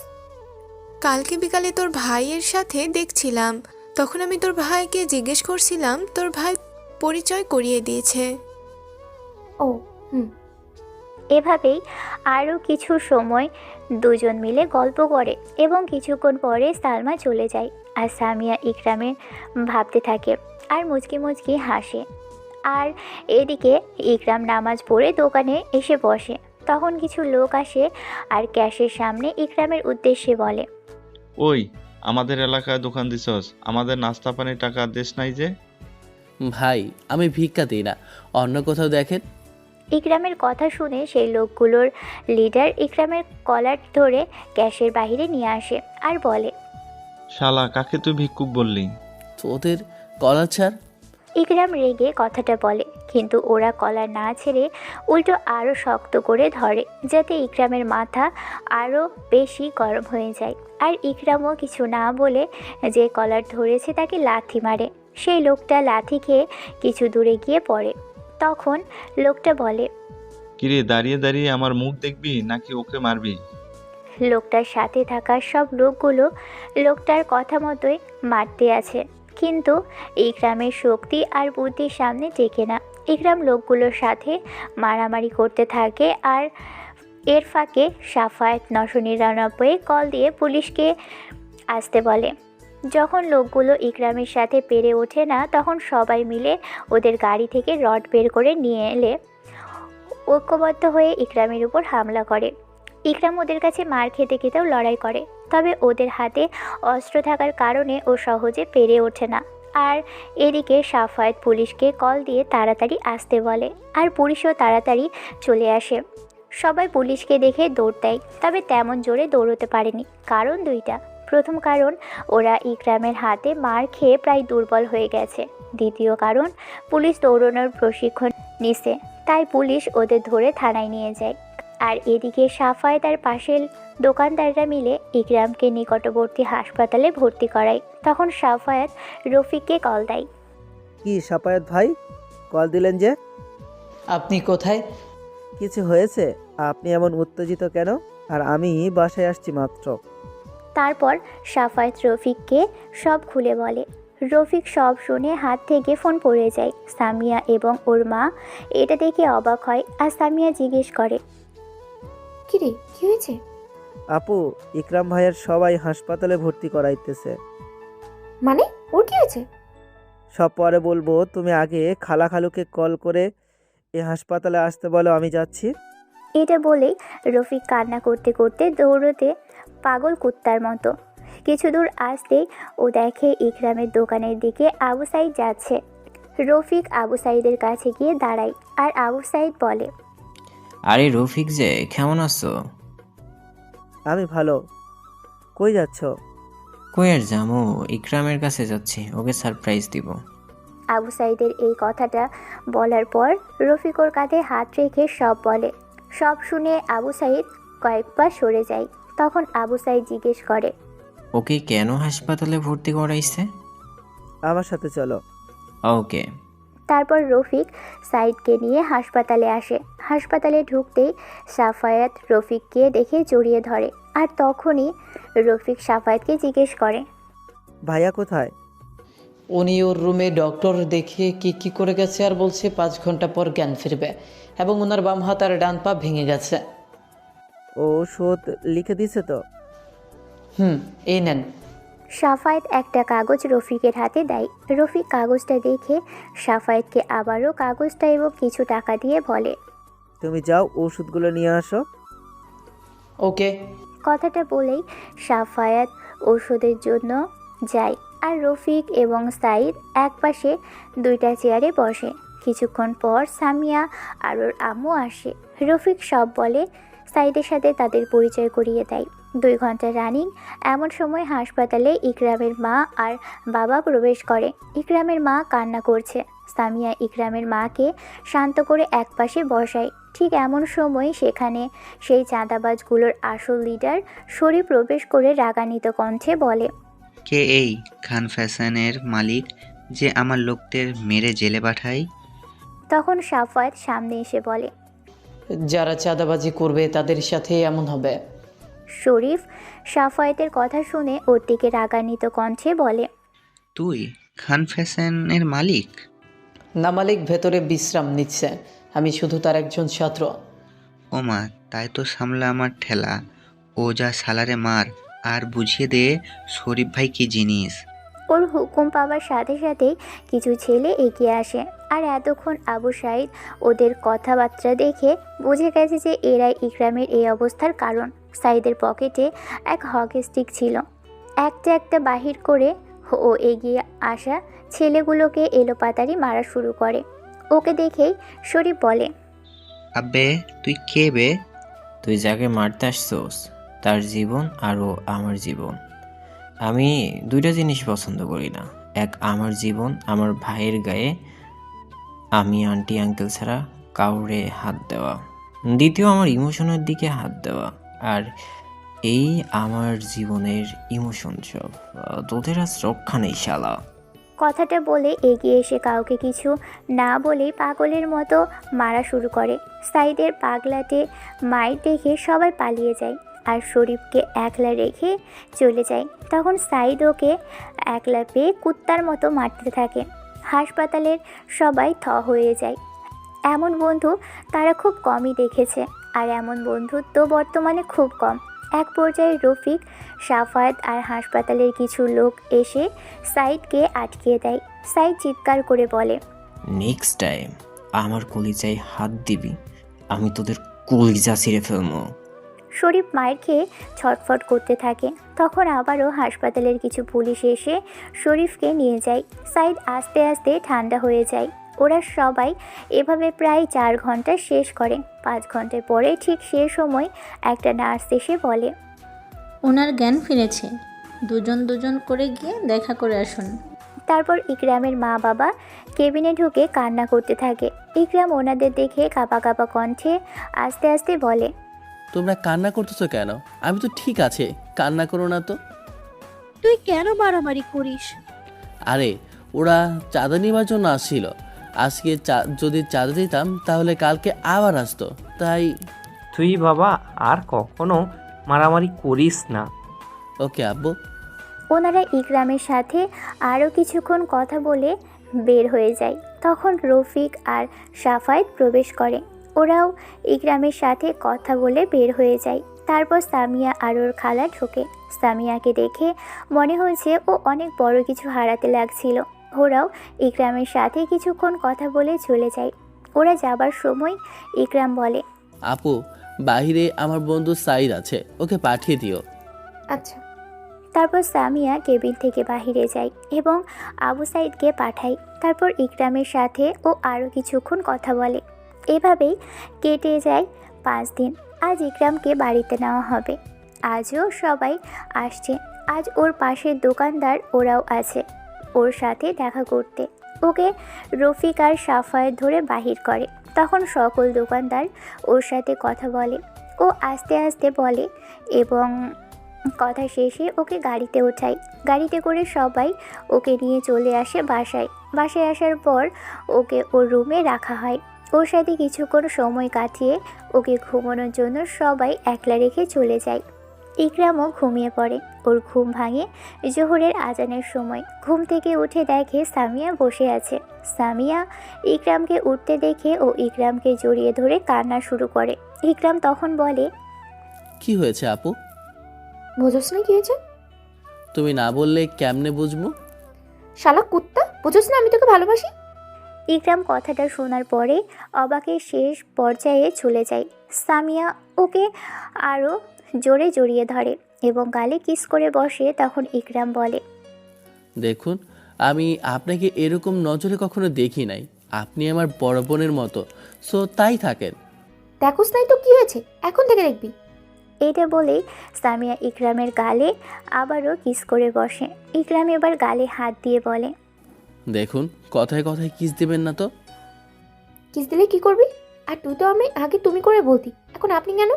কালকে বিকালে তোর ভাইয়ের সাথে দেখছিলাম, তখন আমি তোর ভাইকে জিজ্ঞেস করছিলাম, তোর ভাই পরিচয় করিয়ে দিয়েছে। ও এভাবেই আরও কিছু সময় দুজন মিলে গল্প করে এবং কিছুক্ষণ পরে সালমা চলে যায়। আর সামিয়া ইকরামের ভাবতে থাকে আর মুচকি মুচকি হাসে। আর এদিকে ইকরাম নামাজ পড়ে দোকানে এসে বসে। তখন কিছু লোক আসে আর ক্যাশের সামনে ইকরামের উদ্দেশ্যে বলে, ওই, আমাদের এলাকায় দোকান দিছস, আমাদের নাস্তা পানির টাকা দেশ নাই যে? ভাই, আমি ভিক্ষা দিই না, অন্য কোথাও দেখেন। ইকরামের কথা শুনে সেই লোকগুলোর লিডার ইকরামের কলার ধরে ক্যাশের বাইরে নিয়ে আসে আর বলে, শালা, কাকে তুই ভিক্ষুক বললি? তোদের কলার ছাড়। ইকরাম রেগে কথাটা বলে, কিন্তু ওরা কলার না ছেড়ে উল্টো আরও শক্ত করে ধরে, যাতে ইকরামের মাথা আরও বেশি গরম হয়ে যায়। আর ইকরামও কিছু না বলে যে কলার ধরেছে তাকে লাথি মারে। সেই লোকটা লাথি খেয়ে কিছু দূরে গিয়ে পড়ে। তখন লোকটা বলে, কিরে, দাঁড়িয়ে দাঁড়িয়ে আমার মুখ দেখবি নাকি ওকে মারবি? লোকটার সাথে থাকা সব লোকগুলো লোকটার কথা মতোই মারতে আছে, কিন্তু ইকরামের শক্তি আর বুদ্ধির সামনে টেকে না। ইকরাম লোকগুলোর সাথে মারামারি করতে থাকে, আর এর ফাঁকে সাফায়েত 999 কল দিয়ে পুলিশকে আসতে বলে। যখন লোকগুলো ইকরামের সাথে পেরে ওঠে না, তখন সবাই মিলে ওদের গাড়ি থেকে রড বের করে নিয়ে এলে ঐক্যবদ্ধ হয়ে ইকরামের উপর হামলা করে। ইকরাম ওদের কাছে মার খেতে খেতেও লড়াই করে, তবে ওদের হাতে অস্ত্র থাকার কারণে ও সহজে পেরে ওঠে না। আর এদিকে সাফায়েত পুলিশকে কল দিয়ে তাড়াতাড়ি আসতে বলে, আর পুলিশও তাড়াতাড়ি চলে আসে। সবাই পুলিশকে দেখে দৌড় দেয়, তবে তেমন জোরে দৌড়তে পারেনি। কারণ দুইটা। প্রথম কারণ, ওরা ইকরামের হাতে মার খেয়ে প্রায় দুর্বল হয়ে গেছে। দ্বিতীয় কারণ, পুলিশ দৌড়ানোর প্রশিক্ষণ নিছে, তাই পুলিশ ওদের ধরে থানায় নিয়ে যায়। আর এদিকে সাফায়েত আর পাশের দোকানদাররা মিলে ইকরামকে নিকটবর্তী হাসপাতালে ভর্তি করায়। তখন সাফায়েত রফিককে কল দেয়। কি সাফায়েত ভাই, কল দিলেন যে? আপনি কোথায়? কিছু হয়েছে? আপনি এমন উত্তেজিত কেন? আর আমি বাসায় আসছি মাত্র। তারপর সাফায়েত রফিককে সব খুলে বলে। রফিক সব শুনে হাত থেকে ফোন পড়ে যায়। সামিয়া এবং ওর মা এটা দেখে অবাক হয়, আর সামিয়া জিজ্ঞেস করে, কিরে, কি হয়েছে? আপু, ইকরাম ভাইয়ের সবাই হাসপাতালে ভর্তি করাইতেছে। মানে ওর কি হয়েছে? সব পরে বলবো, তুমি আগে খালাখালুকে কল করে এ হাসপাতালে আসতে বলো, আমি যাচ্ছি। এটা বলেই রফিক কান্না করতে করতে দৌড়তে পাগল কুত্তার মতো। কিছু দূর আসতেই ও দেখে ইকরামের দোকানের দিকে আবু সাইদ যাচ্ছে। রফিক আবু সাইদের কাছে গিয়ে দাঁড়ায়, আর আবু সাইদ বলে, আরে রফিক যে, কেমন আছো? আমি ভালো। কই যাচ্ছ? কই আর যামু, ইকরামের কাছে যাচ্ছি, ওকে সারপ্রাইজ দিব। আবু সাইদের এই কথাটা বলার পর রফিক ওর কাঁধে হাত রেখে সব বলে। সব শুনে আবু সাইদ কয়েকবার সরে যায়। তখন আবু সাইদ জিজ্ঞেস করে, ওকে কেন হাসপাতালে ভর্তি করাইছে? আমার সাথে চলো। ওকে। তারপর রফিক সাইদকে নিয়ে হাসপাতালে আসে। হাসপাতালে ঢুকতেই সাফায়েত রফিককে দেখে জড়িয়ে ধরে, আর তখনই রফিক সাফায়েতকে জিজ্ঞেস করে, ভাইয়া কোথায়? উনি ওর রুমে ডক্টর দেখে কি করে গেছে, আর বলছে 5 ঘন্টা পর জ্ঞান ফিরবে, এবং ওনার বাম হাত আর ডান পা ভেঙে গেছে। ও ওষুধ লিখে দিছে তো? এই নেন। সাফায়েত একটা কাগজ রফিকের হাতে দেয়। রফিক কাগজটা দেখে সাফায়েতকে আবারও কাগজটা এবং কিছু টাকা দিয়ে বলে, তুমি যাও ওষুধগুলো নিয়ে আসো। ওকে। কথাটা বলেই সাফায়েত ওষুধের জন্য যায়, আর রফিক এবং সাইদ একপাশে দুইটা চেয়ারে বসে। কিছুক্ষণ পর সামিয়া আর ওর আম্মু আসে। রফিক সব বলে, সাইদের সাথে তাদের পরিচয় করিয়ে দেয়। 2 ঘন্টা রানিং। এমন সময় হাসপাতালে ইকরামের মা আর বাবা প্রবেশ করে। ইকরামের মা কান্না করছে। সামিয়া ইকরামের মাকে শান্ত করে একপাশে বসায়। ঠিক এমন সময় সেখানে সেই চাঁদাবাজগুলোর আসল লিডার শরীফ প্রবেশ করে রাগান্বিত কণ্ঠে বলে, কে এই খান ফ্যাশনের মালিক যে আমার লোকদের মেরে জেলে পাঠায়? তখন সাফায়েত সামনে এসে বলে, যারা চাঁদাবাজি করবে তাদের সাথে এমন হবে। শরীফ সাফায়েতের কথা শুনে ওর দিকে রাগান্বিত কণ্ঠে বলে, তুই খান ফ্যাশনের মালিক? না, মালিক ভেতরে বিশ্রাম নিচ্ছে, আমি শুধু তার একজন ছাত্র। ওমা, তাই তো সামলা আমার ঠেলা। ও যা সালারে মার, আর বুঝিয়ে দে শরীফ ভাই কি জিনিস। ওর হুকুম পাওয়ার সাথে সাথেই কিছু ছেলে এগিয়ে আসে, আর এতক্ষণ আবু সাইদ ওদের কথাবার্তা দেখে বুঝে গেছে যে এরাই ইকরামের এই অবস্থার কারণ। সাইদের পকেটে এক হকি স্টিক ছিল। একটা একটা বাহির করে ও এগিয়ে আসা ছেলেগুলোকে এলোপাতাড়ি মারা শুরু করে। ওকে দেখেই শরীফ বলে, আব্বে তুই কে বে? তুই যাকে মারতে আসছোস তার জীবন আরও আমার জীবন। আমি 2টা জিনিস পছন্দ করি না। এক, আমার জীবন, আমার ভাইয়ের গায়ে আমি আন্টি আঙ্কেল ছাড়া কাউরে হাত দেওয়া। দ্বিতীয়, আমার ইমোশনের দিকে হাত দেওয়া। আর এই আমার জীবনের ইমোশন সব তোদের আজ রক্ষা নেই শালা। কথাটা বলে এগিয়ে এসে কাউকে কিছু না বলেই পাগলের মতো মারা শুরু করে। সাইদের পাগলাটে মাইর দেখে সবাই পালিয়ে যায়, আর শরীফকে একলা রেখে চলে যায়। তখন সাইদ ওকে একলা পেয়ে কুত্তার মতো মারতে থাকে। হাসপাতালের সবাই হয়ে যায়। এমন বন্ধু তারা খুব কমই দেখেছে, আর এমন বন্ধুত্ব বর্তমানে খুব কম। এক পর্যায়ে রফিক, সাফায়াত আর হাসপাতালের কিছু লোক এসে সাইদকে আটকিয়ে দেয়। সাইদ চিৎকার করে বলে, নেক্সট টাইম আমার কলিজায় হাত দিবি, আমি তোদের কলিজা ছিঁড়ে ফেলবো। শরীফ মায়ের খেয়ে ছটফট করতে থাকে। তখন আবারও হাসপাতালের কিছু পুলিশ এসে শরীফকে নিয়ে যায়। সাইদ আস্তে আস্তে ঠান্ডা হয়ে যায়। ওরা সবাই এভাবে প্রায় 4 ঘন্টা শেষ করে। 5 ঘন্টা পরে ঠিক সে সময় একটা নার্স এসে বলে, ওনার জ্ঞান ফিরেছে, দুজন দুজন করে গিয়ে দেখা করে আসুন। তারপর ইকরামের মা বাবা কেবিনে ঢুকে কান্না করতে থাকে। ইকরাম ওনাদের দেখে কাঁপা কাঁপা কণ্ঠে আস্তে আস্তে বলে, তোমরা কান্না করতেছো কেন? আমি তো ঠিক আছে, কান্না করো না তো। তুই কেন মারামারি করিস? আরে ওরা চাঁদা নেওয়ার জন্য আসছিল। আজকে যদি চাঁদা দিতাম তাহলে কালকে আবার আসতো, তাই। তুই বাবা আর কখনো মারামারি করিস না। ওকে আব্বু। ওনারা ইকরামের সাথে আরও কিছুক্ষণ কথা বলে বের হয়ে যায়। তখন রফিক আর সাফায়েত প্রবেশ করে। ওরাও ইকরামের সাথে কথা বলে বের হয়ে যায়। তারপর সামিয়া আর ওর খালা ঢোকে। সামিয়াকে দেখে মনে হয়েছে ও অনেক বড় কিছু হারাতে লাগছিল। ওরাও ইকরামের সাথে কিছুক্ষণ কথা বলে চলে যায়। ওরা যাবার সময় ইকরাম বলে, আপু, বাইরে আমার বন্ধু সাইদ আছে, ওকে পাঠিয়ে দিও। আচ্ছা। তারপর সামিয়া কেবিন থেকে বাহিরে যায় এবং আবু সাইদকে পাঠায়। তারপর ইকরামের সাথে ও আরও কিছুক্ষণ কথা বলে। এভাবেই কেটে যায় 5 দিন। আজ ইকরামকে বাড়িতে নেওয়া হবে। আজও সবাই আসছে। আজ ওর পাশের দোকানদার ওরাও আছে ওর সাথে দেখা করতে। ওকে রফিক আর সাফায়েত ধরে বাহির করে। তখন সকল দোকানদার ওর সাথে কথা বলে। ও আস্তে আস্তে বলে এবং কথা শেষে ওকে গাড়িতে ওঠায়। গাড়িতে করে সবাই ওকে নিয়ে চলে আসে বাসায়। বাসায় আসার পর ওকে ওর রুমে রাখা হয়। ওর সাথে কিছুক্ষণ সময় কাটিয়ে ওকে ঘুমানোর জন্য সবাই একলা রেখে চলে যায়। ইকরামও ঘুমিয়ে পড়ে। ওর ঘুম ভাঙে জোহরের আজানের সময়। ঘুম থেকে উঠে দেখে সামিয়া বসে আছে। সামিয়া ইকরামকে উঠতে দেখে ও ইকরামকে জড়িয়ে ধরে কান্না শুরু করে। ইকরাম তখন বলে, কি হয়েছে আপু? বুঝোস না কি হয়েছে? তুমি না বললে কেমনে বুঝবো? শালা কুত্তা, বুঝোস না আমি তোকে ভালোবাসি? ইকরাম কথাটা শোনার পরে অবাকের শেষ পর্যায়ে চলে যায়। সামিয়া ওকে আরও জোরে জড়িয়ে ধরে এবং গালে কিস করে বসে। তখন ইকরাম বলে, দেখুন, আমি আপনাকে এরকম নজরে কখনো দেখি নাই। আপনি আমার বড় বোনের মতো, সো তাই থাকেন। দেখোস নাই তো কি হয়েছে, এখন থেকে দেখবি। এটা বলেই সামিয়া ইকরামের গালে আবারও কিস করে বসে। ইকরাম এবার গালে হাত দিয়ে বলে, দেখুন, কথায় কথায় কিস দেবেন না তো। কিস দিলে কি করবি? আর তুই তো আমি আগে তুমি করে বলতি, এখন আপনি কেন?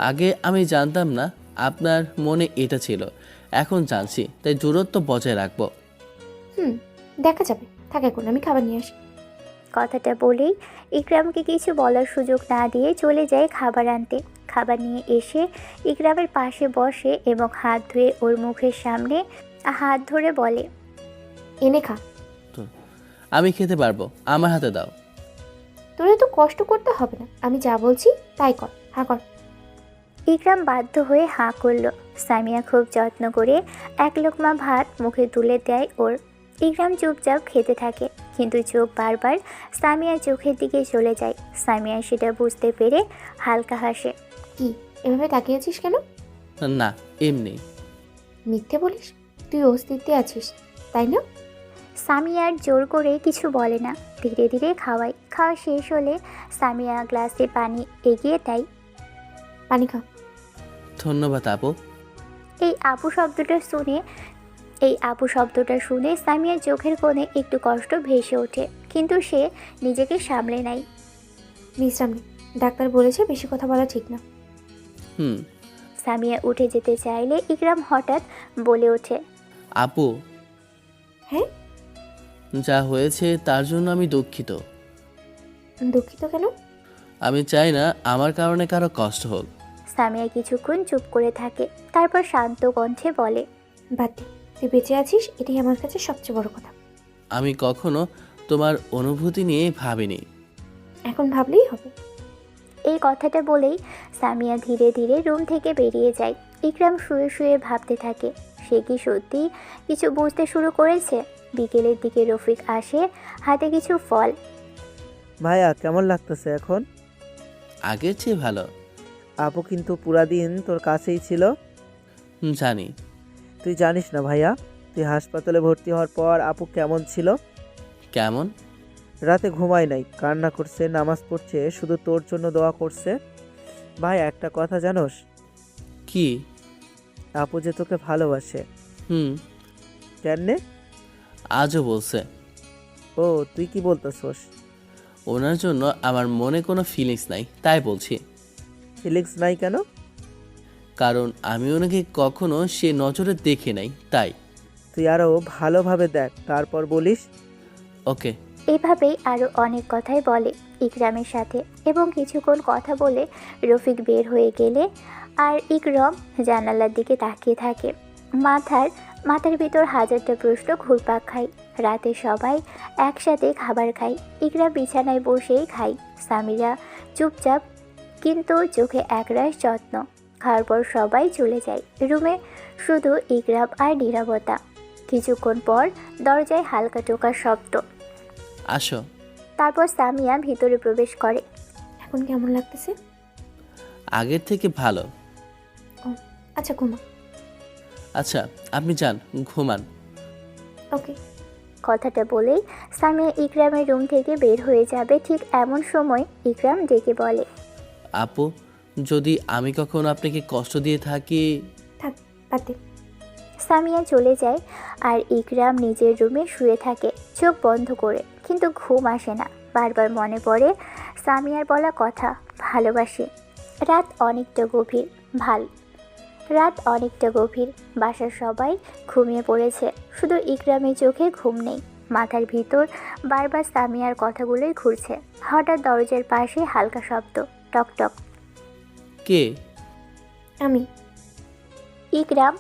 আগে আমি জানতাম না আপনার মনে এটা ছিল, এখন জানছি, তাই দূরত্ব বজায় রাখবো। দেখা যাবে, থাক এখন আমি খাবার নিয়ে আসি। কথাটা বলেই ইকরামকে কিছু বলার সুযোগ না দিয়ে চলে যায় খাবার আনতে। খাবার নিয়ে এসে ইকরামের পাশে বসে এবং হাত ধুয়ে ওর মুখের সামনে হাত ধরে বলে, এনে খা। আমি খেতে পারবো, আমার হাতে দাও। তোরা তো কষ্ট করতে হবে না, আমি যা বলছি তাই কর, হ্যাঁ কর। ইকরাম বাধ্য হয়ে হাঁ করল। সামিয়া খুব যত্ন করে এক লোকমা ভাত মুখে তুলে দেয় ওর। ইকরাম চুপচাপ খেতে থাকে, কিন্তু চোখ বারবার সামিয়ার চোখের দিকে চলে যায়। সামিয়া সেটা বুঝতে পেরে হালকা হাসে। কি এভাবে তাকিয়েছিস কেন? না, এমনি। মিথ্যে বলিস? তুই অস্তিত্বে আছিস, তাই না? সামিয়ার জোর করে কিছু বলে না, ধীরে ধীরে খাওয়ায়। খাওয়া শেষ হলে সামিয়া গ্লাসে পানি এগিয়ে দেয়। পানি খা। ধন্যবাদ আপু। এই আপু শব্দটা শুনে সামিয়ার চোখের কোণে একটু কষ্ট ভেসে ওঠে, কিন্তু সে নিজেকে সামলে নেয়। বিশ্রাম নে, ডাক্তার বলেছে বেশি কথা বলা ঠিক না। সামিয়া উঠে যেতে চাইলে ইকরাম হঠাৎ বলে ওঠে, আপু। হ্যাঁ? যা হয়েছে তার জন্য আমি দুঃখিত। দুঃখিত কেন? আমি চাই না আমার কারণে কারো কষ্ট হোক। সামিয়া কিছুক্ষণ চুপ করে থাকে, তারপর শান্ত কণ্ঠে বলে, বাদ দে, তুই বেঁচে আছিস এটাই আমার কাছে সবচেয়ে বড় কথা। আমি কখনো তোমার অনুভূতি নিয়ে ভাবিনি। এখন ভাবলেই হবে। এই কথাটা বলেই সামিয়া ধীরে ধীরে রুম থেকে বেরিয়ে যায়। ইকরাম শুয়ে শুয়ে ভাবতে থাকে, সে কি সত্যি কিছু বুঝতে শুরু করেছে। বিকেলের দিকে রফিক আসে, হাতে কিছু ফল। ভাইয়া কেমন লাগতেছে এখন? আগের চেয়ে ভালো। আপু কিন্তু পুরা দিন তোর কাছেই ছিল। জানি। তুই জানিস না ভাইয়া, তুই হাসপাতালে ভর্তি হওয়ার পর আপু কেমন ছিল? কেমন? রাতে ঘুমায় নাই, কান্না করছে, নামাজ পড়ছে, শুধু তোর জন্য দোয়া করছে। ভাই একটা কথা জানোস? কি? আপু যে তোকে ভালোবাসে। কেনে? আজও বলছে। ও তুই কি বলতেছস? ওনার জন্য আমার মনে কোনো ফিলিংস নাই, তাই বলছি। ফিলিংস নাই কেন? কারণ আমি ওনাকে কখনো সে নজরে দেখে নাই, তাই। তুই আরো ভালোভাবে দেখ, তারপর বলিস। ওকে। এভাবেই আরও অনেক কথাই বলে ইকরামের সাথে, এবং কিছুক্ষণ কথা বলে রফিক বের হয়ে গেলে আর ইকরাম জানালার দিকে তাকিয়ে থাকে। মাথার ভিতর হাজারটা প্রশ্ন ঘুরপাক খায়। রাতে সবাই একসাথে খাবার খায়, ইকরাম বিছানায় বসেই খায়, সামিরা চুপচাপ কিন্তু চোখে একরাশ যত্ন। খাওয়ার পর সবাই চলে যায় রুমে, শুধু ইকরাম আর নীরবতা। কিছুক্ষণ পর দরজায় হালকা টোকার শব্দ। আসো। তারপর সামিয়া ভিতরে প্রবেশ করে। এখন কেমন লাগতেছে? আগের থেকে ভালো। আচ্ছা ঘুমা। আচ্ছা আপনি যান, ঘুমান। ওকে। কথাটা বলেই সামিয়া ইকরামের রুম থেকে বের হয়ে যাবে, ঠিক এমন সময় ইকরাম ডেকে বলে, আপু যদি আমি কখনো আপনাকে কষ্ট দিয়ে থাকি। থাক, বাদ দে। সামিয়া চলে যায় আর ইকরাম নিজের রুমে শুয়ে থাকে চোখ বন্ধ করে, কিন্তু ঘুম আসে না। বারবার মনে পড়ে সামিয়ার বলা কথা, ভালোবাসি। রাত অনেকটা গভীর, বাসার সবাই ঘুমিয়ে পড়েছে, শুধু ইকরামের চোখে ঘুম নেই। মাথার ভিতর বারবার সামিয়ার কথাগুলোই ঘুরছে। হঠাৎ দরজার পাশে হালকা শব্দ, টক টক। কে? আমি। ইকরাম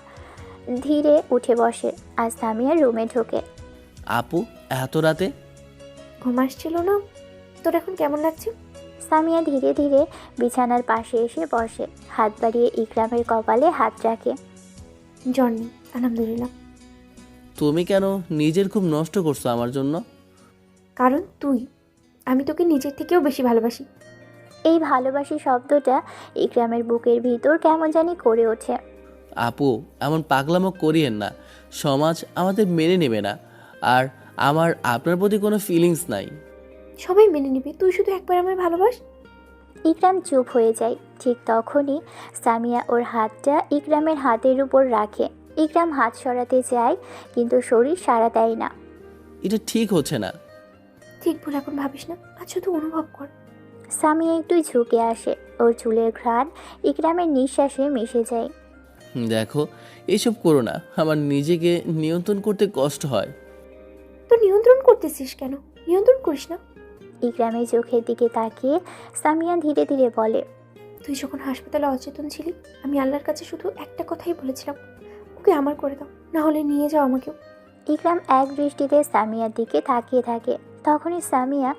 ধীরে উঠে বসে আর সামিয়ার রুমে ঢোকে। আপু এত রাতে? ঘুম আসছিল না। তোর এখন কেমন লাগছে? সামিয়া ধীরে ধীরে বিছানার পাশে এসে বসে, হাত বাড়িয়ে ইকরামের কপালে হাত রাখে। জ্বর নেই, আলহামদুলিল্লাহ। তুমি কেন নিজের খুব নষ্ট করছো আমার জন্য? কারণ আমি তোকে নিজের থেকেও বেশি ভালোবাসি। এই ভালোবাসি শব্দটা ইকরামের বুকের ভিতর কেমন জানি করে ওঠে। আপু এমন পাগলামো করিয়েন না, সমাজ আমাদের মেনে নেবে না, আর আমার আপনার প্রতি কোনো ফিলিংস নাই। সবাই মেনে নিবি, তুই শুধু একবার আমায় ভালোবাস। ইকরাম চুপ হয়ে যায়। ঠিক তখনই সামিয়া ওর হাতটা ইকরামের হাতের উপর রাখে। ইকরাম হাত সরাতে চায়, কিন্তু শরীর সাড়া দেয় না। এটা ঠিক হচ্ছে না। ঠিক ভুল এখন ভাবিস না, আজ শুধু অনুভব কর। সামিয়া একটু ঝুঁকে আসে, ওর চুলের ঘ্রাণ ইকরামের নিঃশ্বাসে মিশে যায়। দেখো এসব করো না, আমার নিজেকে নিয়ন্ত্রণ করতে কষ্ট হয়। তো নিয়ন্ত্রণ করতেছিস কেন? নিয়ন্ত্রণ করিস না। ইকরামের চোখের দিকে তাকিয়ে সামিয়া ধীরে ধীরে বলে, তুই যখন হাসপাতালে অচেতন ছিলি, আমি আল্লাহর কাছে শুধু একটা কথাই বলেছিলাম, ওকে আমার করে দাও, না হলে নিয়ে যাও আমাকেও। ইকরাম এক দৃষ্টিতে সামিয়ার দিকে তাকিয়ে থাকে। তখনই সামিয়া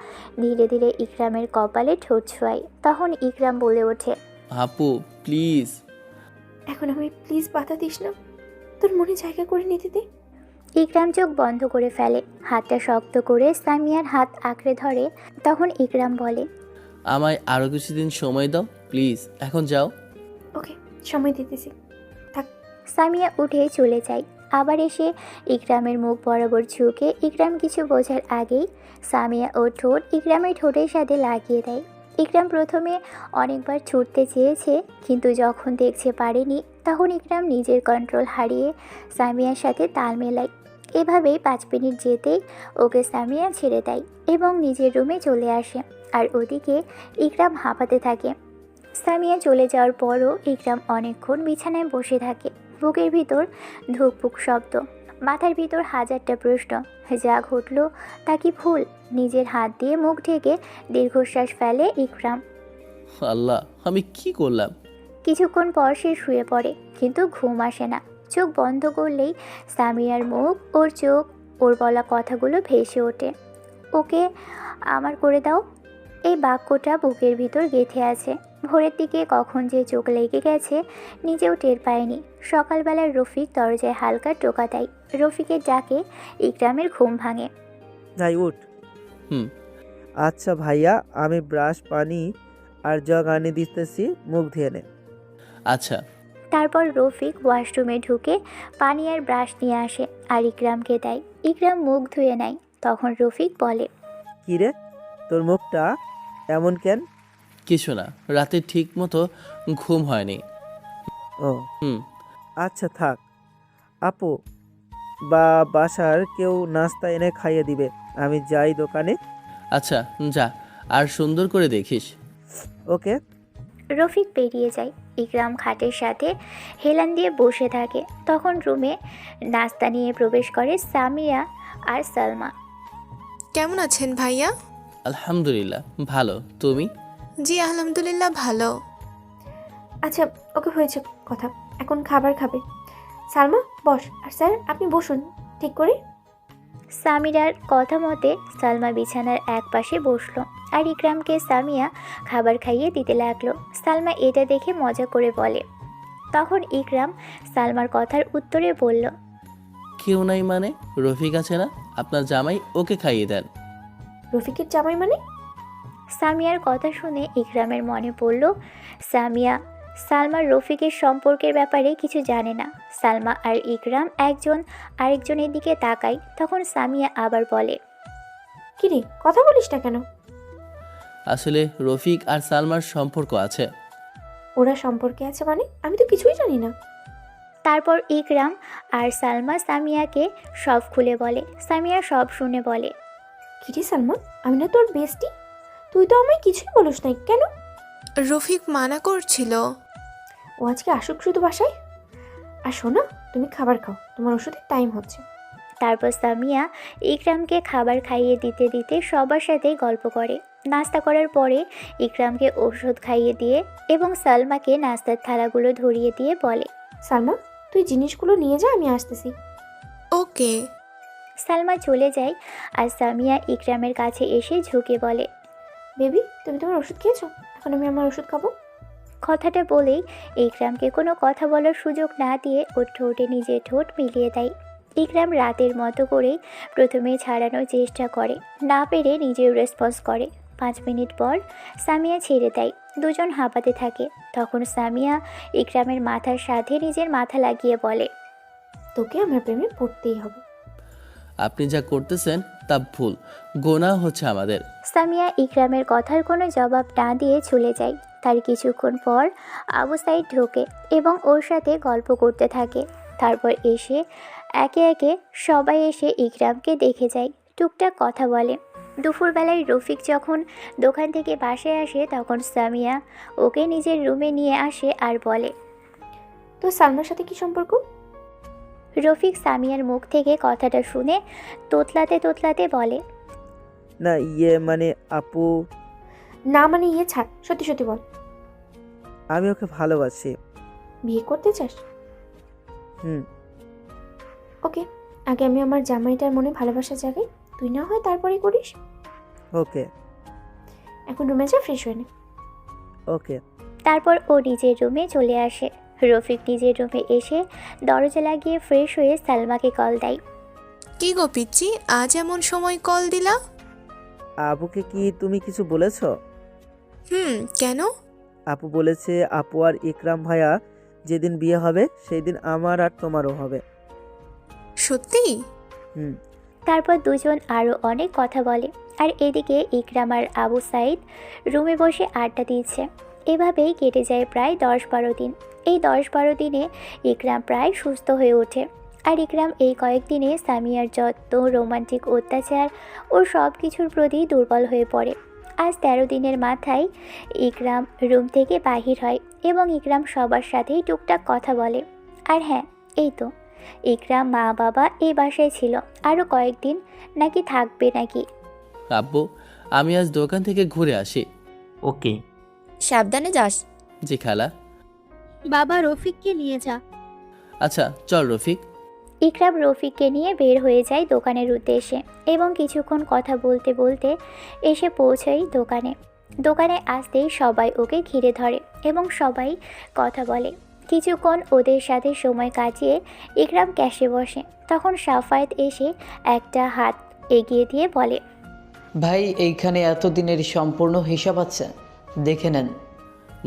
ধীরে ধীরে ইকরামের কপালে ঠোঁট ছোঁয়ায়। তখন ইকরাম বলে ওঠে, আপু প্লিজ। এখন আমি প্লিজ বাধা দিস না, তোর মনে জায়গা করে নিতে দে। ইকরাম চোখ বন্ধ করে ফেলে, হাতটা শক্ত করে সামিয়ার হাত আঁকড়ে ধরে। তখন ইকরাম বলে, আমায় আরও কিছুদিন সময় দাও প্লিজ, এখন যাও। ওকে, সময় দিতেছি, থাক। সামিয়া উঠে চলে যায়। আবার এসে ইকরামের মুখ বরাবর ঝুঁকে ইকরাম কিছু বোঝার আগেই সামিয়া ও ঠোঁট ইকরামের ঠোঁটের সাথে লাগিয়ে দেয়। ইকরাম প্রথমে অনেকবার ছুটতে চেয়েছে, কিন্তু যখন দেখছে পারেনি, তখন ইকরাম নিজের কন্ট্রোল হারিয়ে সামিয়ার সাথে তাল মেলায়। এভাবেই 5 মিনিট যেতেই ওকে সামিয়া ছেড়ে দেয় এবং নিজের রুমে চলে আসে। আর ওদিকে ইকরাম হাঁপাতে থাকে। সামিয়া চলে যাওয়ার পরও ইকরাম অনেকক্ষণ বিছানায় বসে থাকে। বুকের ভিতর ধুকপুক শব্দ, মাথার ভিতর হাজারটা প্রশ্ন। যা ঘটল তা কি ভুল? নিজের হাত দিয়ে মুখ ঢেকে দীর্ঘশ্বাস ফেলে ইকরাম। আল্লাহ, আমি কি করলাম? কিছুক্ষণ পর সে শুয়ে পড়ে, কিন্তু ঘুম আসে না। চোখ বন্ধ করলেই সামিয়ার মুখ, ওর চোখ, ওর বলা কথাগুলো ভেসে ওঠে। ওকে আমার করে দাও। এই বাক্যটা বুকের ভিতর গেঁথে আছে। ভোরের দিকে কখন যে চোখ লেগে গেছে নিজেও টের পায়নি। সকালবেলার রফিক দরজায় হালকা টোকা দেয়। রফিকের ডাকে ইকরামের ঘুম ভাঙে। যাই উঠ। হুম। আচ্ছা ভাইয়া, আমি ব্রাশ, পানি আর জগ আনি দিতেছি, মুখ ধুয়ে নে। আচ্ছা। তারপর রফিক ওয়াশরুমে ঢুকে পানি আর ব্রাশ নিয়ে আসে আর ইকরামকে দেয়। ইকরাম মুখ ধুয়ে নেয়। তখন রফিক বলে, কিরে, তোর মুখটা এমন কেন? কিছু না, রাতে ঠিক মতো ঘুম হয়নি। ও হুম। আচ্ছা থাক, আপু বা বাসার কেউ নাস্তা এনে খাইয়ে দিবে, আমি যাই দোকানে। আচ্ছা যা, আর সুন্দর করে দেখিস। ওকে। রফিক বেরিয়ে যায়। ইকরাম খাটের সাথে হেলান দিয়ে বসে থাকে। তখন রুমে নাস্তা নিয়ে প্রবেশ করে সামিয়া আর সালমা। কেমন আছেন ভাইয়া? আলহামদুলিল্লাহ ভালো, তুমি? জি আলহামদুলিল্লাহ ভালো। আচ্ছা ওকে, হয়েছে কথা, এখন খাবার খাবে। সালমা বস, আর স্যার আপনি বসুন ঠিক করে। সামিরার কথা মতে সালমা বিছানার এক পাশে বসলো আর ইকরামকে সামিয়া খাবার খাইয়ে দিতে লাগলো। সালমা এটা দেখে মজা করে বলে। তখন ইকরাম সালমার কথার উত্তরে বলল, কেউ নাই মানে? রফিক আছে না, আপনার জামাই, ওকে খাইয়ে দেন। রফিকের জামাই মানে? সামিয়ার কথা শুনে ইকরামের মনে পড়ল সামিয়া সালমার রফিকের সম্পর্কের ব্যাপারে কিছু জানে না। সালমা আর ইকরাম একজন আরেকজনের দিকে তাকায়। তখন সামিয়া আবার বলে, কিরে কথা বলিস না কেন? আসলে রফিক আর সালমার সম্পর্ক আছে। ওরা সম্পর্কে আছে মানে? আমি তো কিছুই জানি না। তারপর ইকরাম আর সালমা সামিয়াকে সব খুলে বলে। সামিয়া সব শুনে বলে, কিরে সালমা, আমি না তোর বেস্টি, তুই তো আমায় কিছুই বলিস নাই কেন? রফিক মানা করছিল। ও আজকে আসুক শুধু বাসায়। আর শোনো, তুমি খাবার খাও, তোমার ওষুধের টাইম হচ্ছে। তারপর সামিয়া ইকরামকে খাবার খাইয়ে দিতে দিতে সবার সাথে গল্প করে। নাস্তা করার পরে ইকরামকে ওষুধ খাইয়ে দিয়ে এবং সালমাকে নাস্তার থালাগুলো ধরিয়ে দিয়ে বলে, সালমা তুই জিনিসগুলো নিয়ে যা, আমি আসতেছি। ওকে। সালমা চলে যায় আর সামিয়া ইকরামের কাছে এসে ঝুঁকে বলে, বেবি তুমি তোমার ওষুধ খেয়েছো? এখন আমি আমার ওষুধ খাবো। কথাটা বলেই ইকরামকে কোনো কথা বলার সুযোগ না দিয়ে ওর ঠোঁটে নিজের ঠোঁট মিলিয়ে দেয়। ইকরাম রাতের মতো করেই প্রথমে ছাড়ানোর চেষ্টা করে, না পেরে নিজেও রেসপন্স করে। 5 মিনিট পর সামিয়া ছেড়ে দেয়। দুজন হাঁপাতে থাকে। তখন সামিয়া ইকরামের মাথার সাথে নিজের মাথা লাগিয়ে বলে, তোকে আমার প্রেমে পড়তেই হবে। আপনি যা করতেছেন তা ভুল, গোনাহ হচ্ছে আমাদের। সামিয়া ইকরামের কথার কোনো জবাব না দিয়ে চলে যায়। তার কিছুক্ষণ পর আবু সাইদ ঢোকে এবং ওর সাথে গল্প করতে থাকে। তারপর এসে একে একে সবাই এসে ইকরামকে দেখে যায়, টুকটাক কথা বলে। দুপুরবেলায় রফিক যখন দোকান থেকে বাসায় আসে তখন সামিয়া ওকে নিজের রুমে নিয়ে আসে আর বলে, তো সালমার সাথে কি সম্পর্ক? রফিক সামিয়ার মুখ থেকে কথাটা শুনে তোতলাতে তোতলাতে বলে, না ইয়ে মানে আপু, না মানে ইয়ে ছাড়, সত্যি সত্যি বল। আমি ওকে ভালোবাসি। বিয়ে করতে চাস? হুম। ওকে, আগে আমি আমার জামাইটার মনে ভালোবাসা জাগাই, তুই না হয় তারপরেই করিস। ওকে। এখন রুমে যা, ফ্রেশ হয়ে নে। ওকে। তারপর ও নিজের রুমে চলে আসে। রফিক নিজের রুমে এসে দরজা লাগিয়ে ফ্রেশ হয়ে সালমাকে কল দেয়। কি গো পিচ্চি, আজ এমন সময় কল দিলা? আপুকে কি তুমি কিছু বলেছো? কেন? আপু বলেছে আপু আর ইকরাম ভাইয়া যেদিন বিয়ে হবে সেই দিন আমার আর তোমারও হবে। সত্যি? হুম। তারপর দুজন আরও অনেক কথা বলে আর এদিকে ইকরাম আর আবু সাইদ রুমে বসে আড্ডা দিচ্ছে। এভাবেই কেটে যায় প্রায় 10-12 দিন। এই 10-12 দিনে ইকরাম প্রায় সুস্থ হয়ে ওঠে। আর ইকরাম এই কয়েকদিনে সামিয়ার যত্ন, রোমান্টিক অত্যাচার ও সব কিছুর প্রতি দুর্বল হয়ে পড়ে। আজ 13 দিনের মাথায় ইকরাম রুম থেকে বাহির হয় এবং ইকরাম সবার সাথেই টুকটাক কথা বলে। আর হ্যাঁ, এই তো ইকরাম মা বাবা এই বাসায় ছিল, আরও কয়েকদিন নাকি থাকবে নাকি। আব্বু, আমি আজ দোকান থেকে ঘুরে আসি। ওকে। সাবধানে যাস। জি খালা। বাবা রফিককে নিয়ে যা। আচ্ছা চল রফিক। ইকরাম রফিককে নিয়ে বের হয়ে যায় দোকানের উদ্দেশ্যে এবং কিছুক্ষণ কথা বলতে বলতে এসে পৌঁছায় দোকানে। দোকানে আসতেই সবাই ওকে ঘিরে ধরে এবং সবাই কথা বলে। কিছুক্ষণ ওদের সাথে সময় কাটিয়ে ইকরাম ক্যাশে বসে। তখন সাফায়েত এসে একটা হাত এগিয়ে দিয়ে বলে, ভাই এইখানে এতদিনের সম্পূর্ণ হিসাব আছে, দেখে নেন।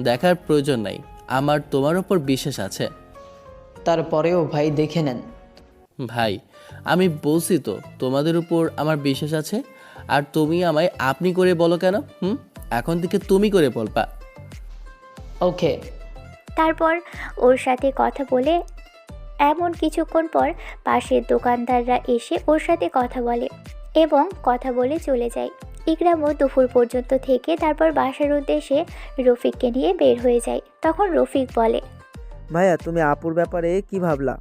দেখার প্রয়োজন নাই, আমার তোমার উপর বিশ্বাস আছে। তারপরেও ভাই দেখে নেন। ভাই আমি বলছি তো তোমাদের উপর আমার বিশ্বাস আছে, আর তুমি আমায় আপনি করে বলো কেন? এখন থেকে তুমি করে বলবা। ওকে। তারপর ওর সাথে কথা বলে এমন কিছুক্ষণ পর পাশের দোকানদাররা এসে ওর সাথে কথা বলে এবং কথা বলে চলে যায়। ইকরামও দুপুর পর্যন্ত থেকে তারপর বাসার উদ্দেশ্যে রফিককে নিয়ে বের হয়ে যায়। তখন রফিক বলে, ভাইয়া তুমি আপুর ব্যাপারে কি ভাবলা?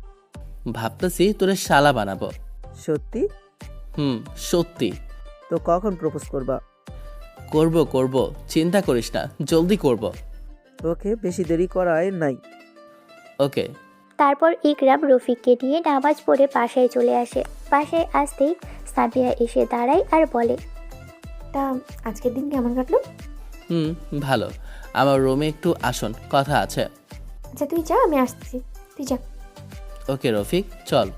ভাবতেছি তোরে শালা বানাবো। সত্যি? সত্যি। তো কখন প্রপোজ করবা? করব, চিন্তা করিস না, জলদি করব। ওকে, বেশি দেরি করাই নাই। ওকে। তারপর ইকরাম রফিককে নিয়ে নামাজ পড়ে বাসায় চলে আসে। বাসায় আসতেই সামিয়া এসে দাঁড়ায় আর বলে, তা আজকের দিন কেমন কাটলো? ভালো। আমার রুমে একটু আসুন, কথা আছে। আচ্ছা তুই যা, আমি আসতেছি, তুই যা। ওকে রফিক, চল।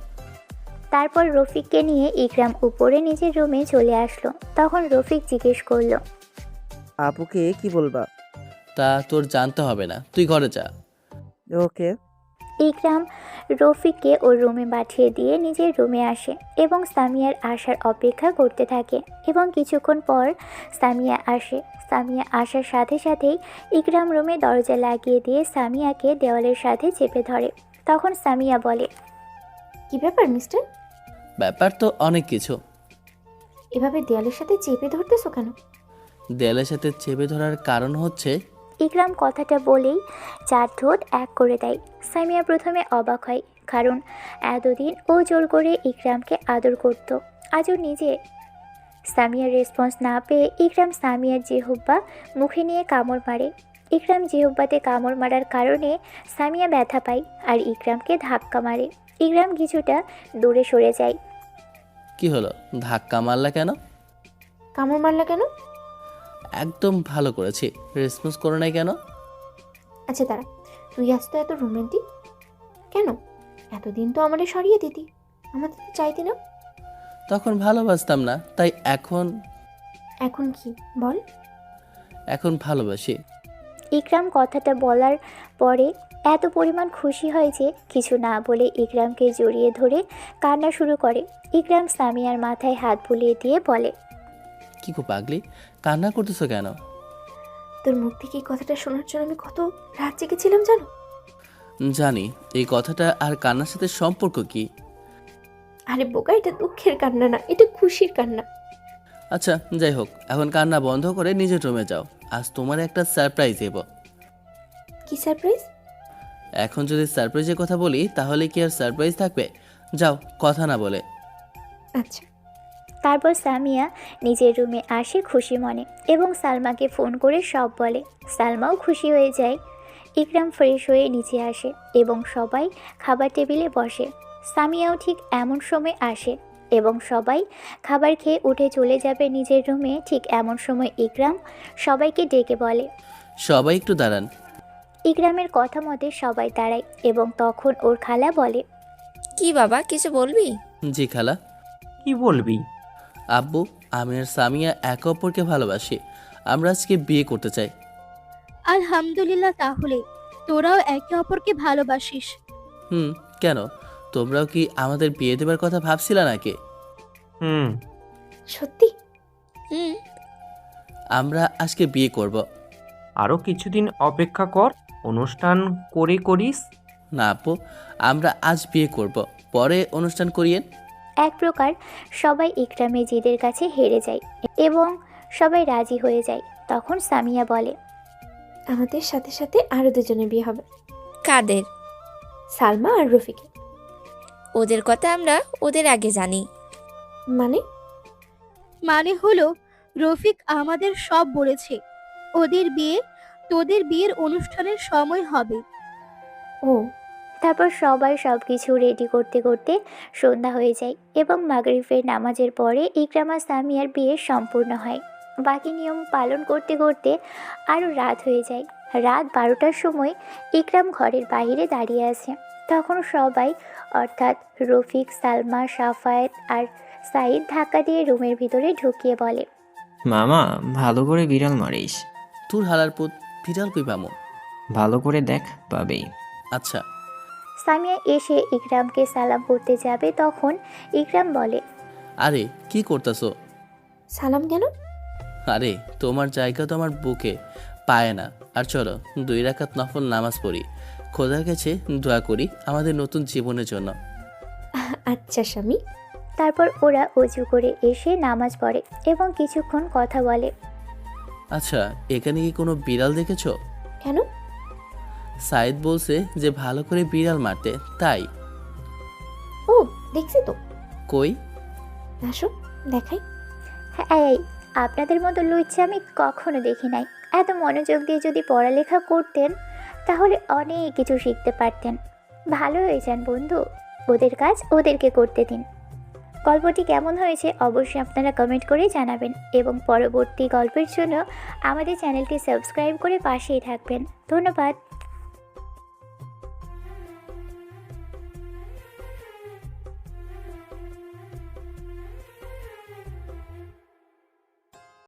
তারপর রফিককে নিয়ে ইকরাম উপরে নিজের রুমে চলে আসলো। তখন রফিক জিজ্ঞেস করলো, আপুকে কি বলবা? তা তোর জানতে হবে না, তুই ঘরে যা। ওকে। ইকরাম রফিককে ওর রুমে পাঠিয়ে দিয়ে নিজের রুমে আসে এবং সামিয়ার আসার অপেক্ষা করতে থাকে এবং কিছুক্ষণ পর সামিয়া আসে। সামিয়া আসার সাথে সাথেই ইকরাম রুমে দরজা লাগিয়ে দিয়ে সামিয়াকে দেওয়ালের সাথে চেপে ধরে। তখন সামিয়া বলে, কি ব্যাপার মিস্টার? ব্যাপার তো অনেক কিছু। এভাবে দেয়ালের সাথে চেপে ধরতেছো কেন? দেয়ালের সাথে চেপে ধরার কারণ হচ্ছে। ইকরাম কথাটা বলেই চার ঠোঁট এক করে দেয়। সামিয়া প্রথমে অবাক হয়, কারণ এতদিন ও জোর করে ইকরামকে আদর করত। আজও নিজে সামিয়ার রেসপন্স না পেয়ে ইকরাম সামিয়ার জিহ্বা মুখে নিয়ে কামড় মারে। ইকরাম জিহ্বাতে কামড় মারার কারণে সামিয়া ব্যথা পায় আর ইকরামকে ধাক্কা মারে। ইকরাম কিছুটা দূরে সরে যায়। কি হলো, ধাক্কা মারলা কেন? কামড় মারলা কেন? একদম ভালো করেছি, রেসপন্স করো নাই কেন? আচ্ছা দাঁড়া, তুই আজ তো এত রোমান্টিক কেন? এতদিন তো আমাদের সরিয়ে দিতি, আমাদের তো চাইতি না। তখন ভালোবাসতাম না, তাই এখন। এখন কি বল? এখন ভালোবাসি। ইকরাম কথাটা বলার পরে এত পরিমাণ খুশি হয় যে কিছু না বলে ইকরামকে জড়িয়ে ধরে কান্না শুরু করে। ইকরাম সামিয়ার মাথায় হাত বুলিয়ে দিয়ে বলে, কি গো পাগলি, কান্না করতেছো কেন? তোর মুখ থেকে এই কথাটা শোনার জন্য আমি কত রাত জেগেছিলাম জানো? জানি। এই কথাটা আর কান্নার সাথে সম্পর্ক কি? আরে বোকা, এটা দুঃখের কান্না না, এটা খুশির কান্না। আচ্ছা যাই হোক, এখন কান্না বন্ধ করে নিজের রুমে যাও, আজ তোমার একটা সারপ্রাইজ দেব। কি সারপ্রাইজ? এখন যদি সারপ্রাইজের কথা বলি তাহলে কি আর সারপ্রাইজ থাকবে? যাও, কথা না বলে। আচ্ছা। তারপর সামিয়া নিজের রুমে আসে খুশি মনে এবং সালমাকে ফোন করে সব বলে। সালমাও খুশি হয়ে যায়। ইকরাম ফ্রেশ হয়ে নিচে আসে এবং সবাই খাবার টেবিলে বসে। সামিয়াও ঠিক এমন সময় আসে এবং সবাই খাবার খেয়ে উঠে চলে যাবে নিজের রুমে। ঠিক এমন সময় ইকরাম সবাইকে ডেকে বলে, সবাই একটু দাঁড়ান। ইকরামের কথা মতে সবাই দাঁড়ায় এবং তখন ওর খালা বলে, কি বাবা, কিছু বলবি? জি খালা। কি বলবি? আব্বু, আমি আর সামিয়া একে অপরকে ভালোবাসি, আমরা আজকে বিয়ে করতে চাই। আলহামদুলিল্লাহ, তাহলে তোরাও একে অপরকে ভালোবাসিস। কেন, তোমরাও কি আমাদের বিয়ে দেবার কথা ভাবছিলা নাকি? সত্যি? আমরা আজকে বিয়ে করব। আরও কিছুদিন অপেক্ষা কর, অনুষ্ঠান করে করিস। না আপু, আমরা আজ বিয়ে করব, পরে অনুষ্ঠান করিয়েন। এক প্রকার সবাই ইকরামের জিদের কাছে হেরে যায় এবং সবাই রাজি হয়ে যায়। তখন সামিয়া বলে, আমাদের সাথে সাথে আরো দুজনের বিয়ে হবে। কাদের? সালমা আর রফিকে। ওদের কথা আমরা ওদের আগে জানি। মানে হলো রফিক আমাদের সব বলেছে। ওদের বিয়ে তোদের বিয়ের অনুষ্ঠানের সময় হবে। ও তারপর সবাই সব কিছু রেডি করতে করতে সন্ধ্যা হয়ে যায় এবং মাগরিবের নামাজের পরে ইকরাম আর সামিয়ার বিয়ে সম্পূর্ণ হয়। বাকি নিয়ম পালন করতে করতে আরও রাত হয়ে যায়। রাত 12টার সময় ইকরাম ঘরের বাইরে দাঁড়িয়ে আছে। তখন সবাই অর্থাৎ রফিক, সালমা, সাফায়েত আর সাইদ ধাক্কা দিয়ে রুমের ভিতরে ঢুকিয়ে বলে, মামা ভালো করে বিড়াল মারিস। তোর হালার পুত বিড়াল কই পামো? ভালো করে দেখ, পাবেই। আচ্ছা। সামিয়া এসে ইকরামকে সালাম করতে যাবে তখন ইকরাম বলে, আরে কি করতেছো? সালাম কেন? আরে তোমার জায়গা তো আমার বুকে, পায় না। আর চলো 2 রাকাত নফল নামাজ পড়ি, খোদার কাছে দোয়া করি আমাদের নতুন জীবনের জন্য। আচ্ছা স্বামী। তারপর ওরা অজু করে এসে নামাজ পড়ে এবং কিছুক্ষণ কথা বলে। আচ্ছা, এখানে কি কোনো বিড়াল দেখেছো? কেন? সাইদ বলছে যে ভালো করে বিড়াল মারতে, তাই। ও দেখছি তো। কই? আসো দেখাই। হ্যাঁ, এই আপনাদের মতো লুচ্চা আমি কখনো দেখি নাই। এত মনোযোগ দিয়ে যদি পড়ালেখা করতেন তাহলে অনেক কিছু শিখতে পারতেন। ভালো হয়ে যান বন্ধু, ওদের কাজ ওদেরকে করতে দিন। গল্পটি কেমন হয়েছে অবশ্যই আপনারা কমেন্ট করে জানাবেন এবং পরবর্তী গল্পের জন্য আমাদের চ্যানেলটি সাবস্ক্রাইব করে পাশেই থাকবেন। ধন্যবাদ।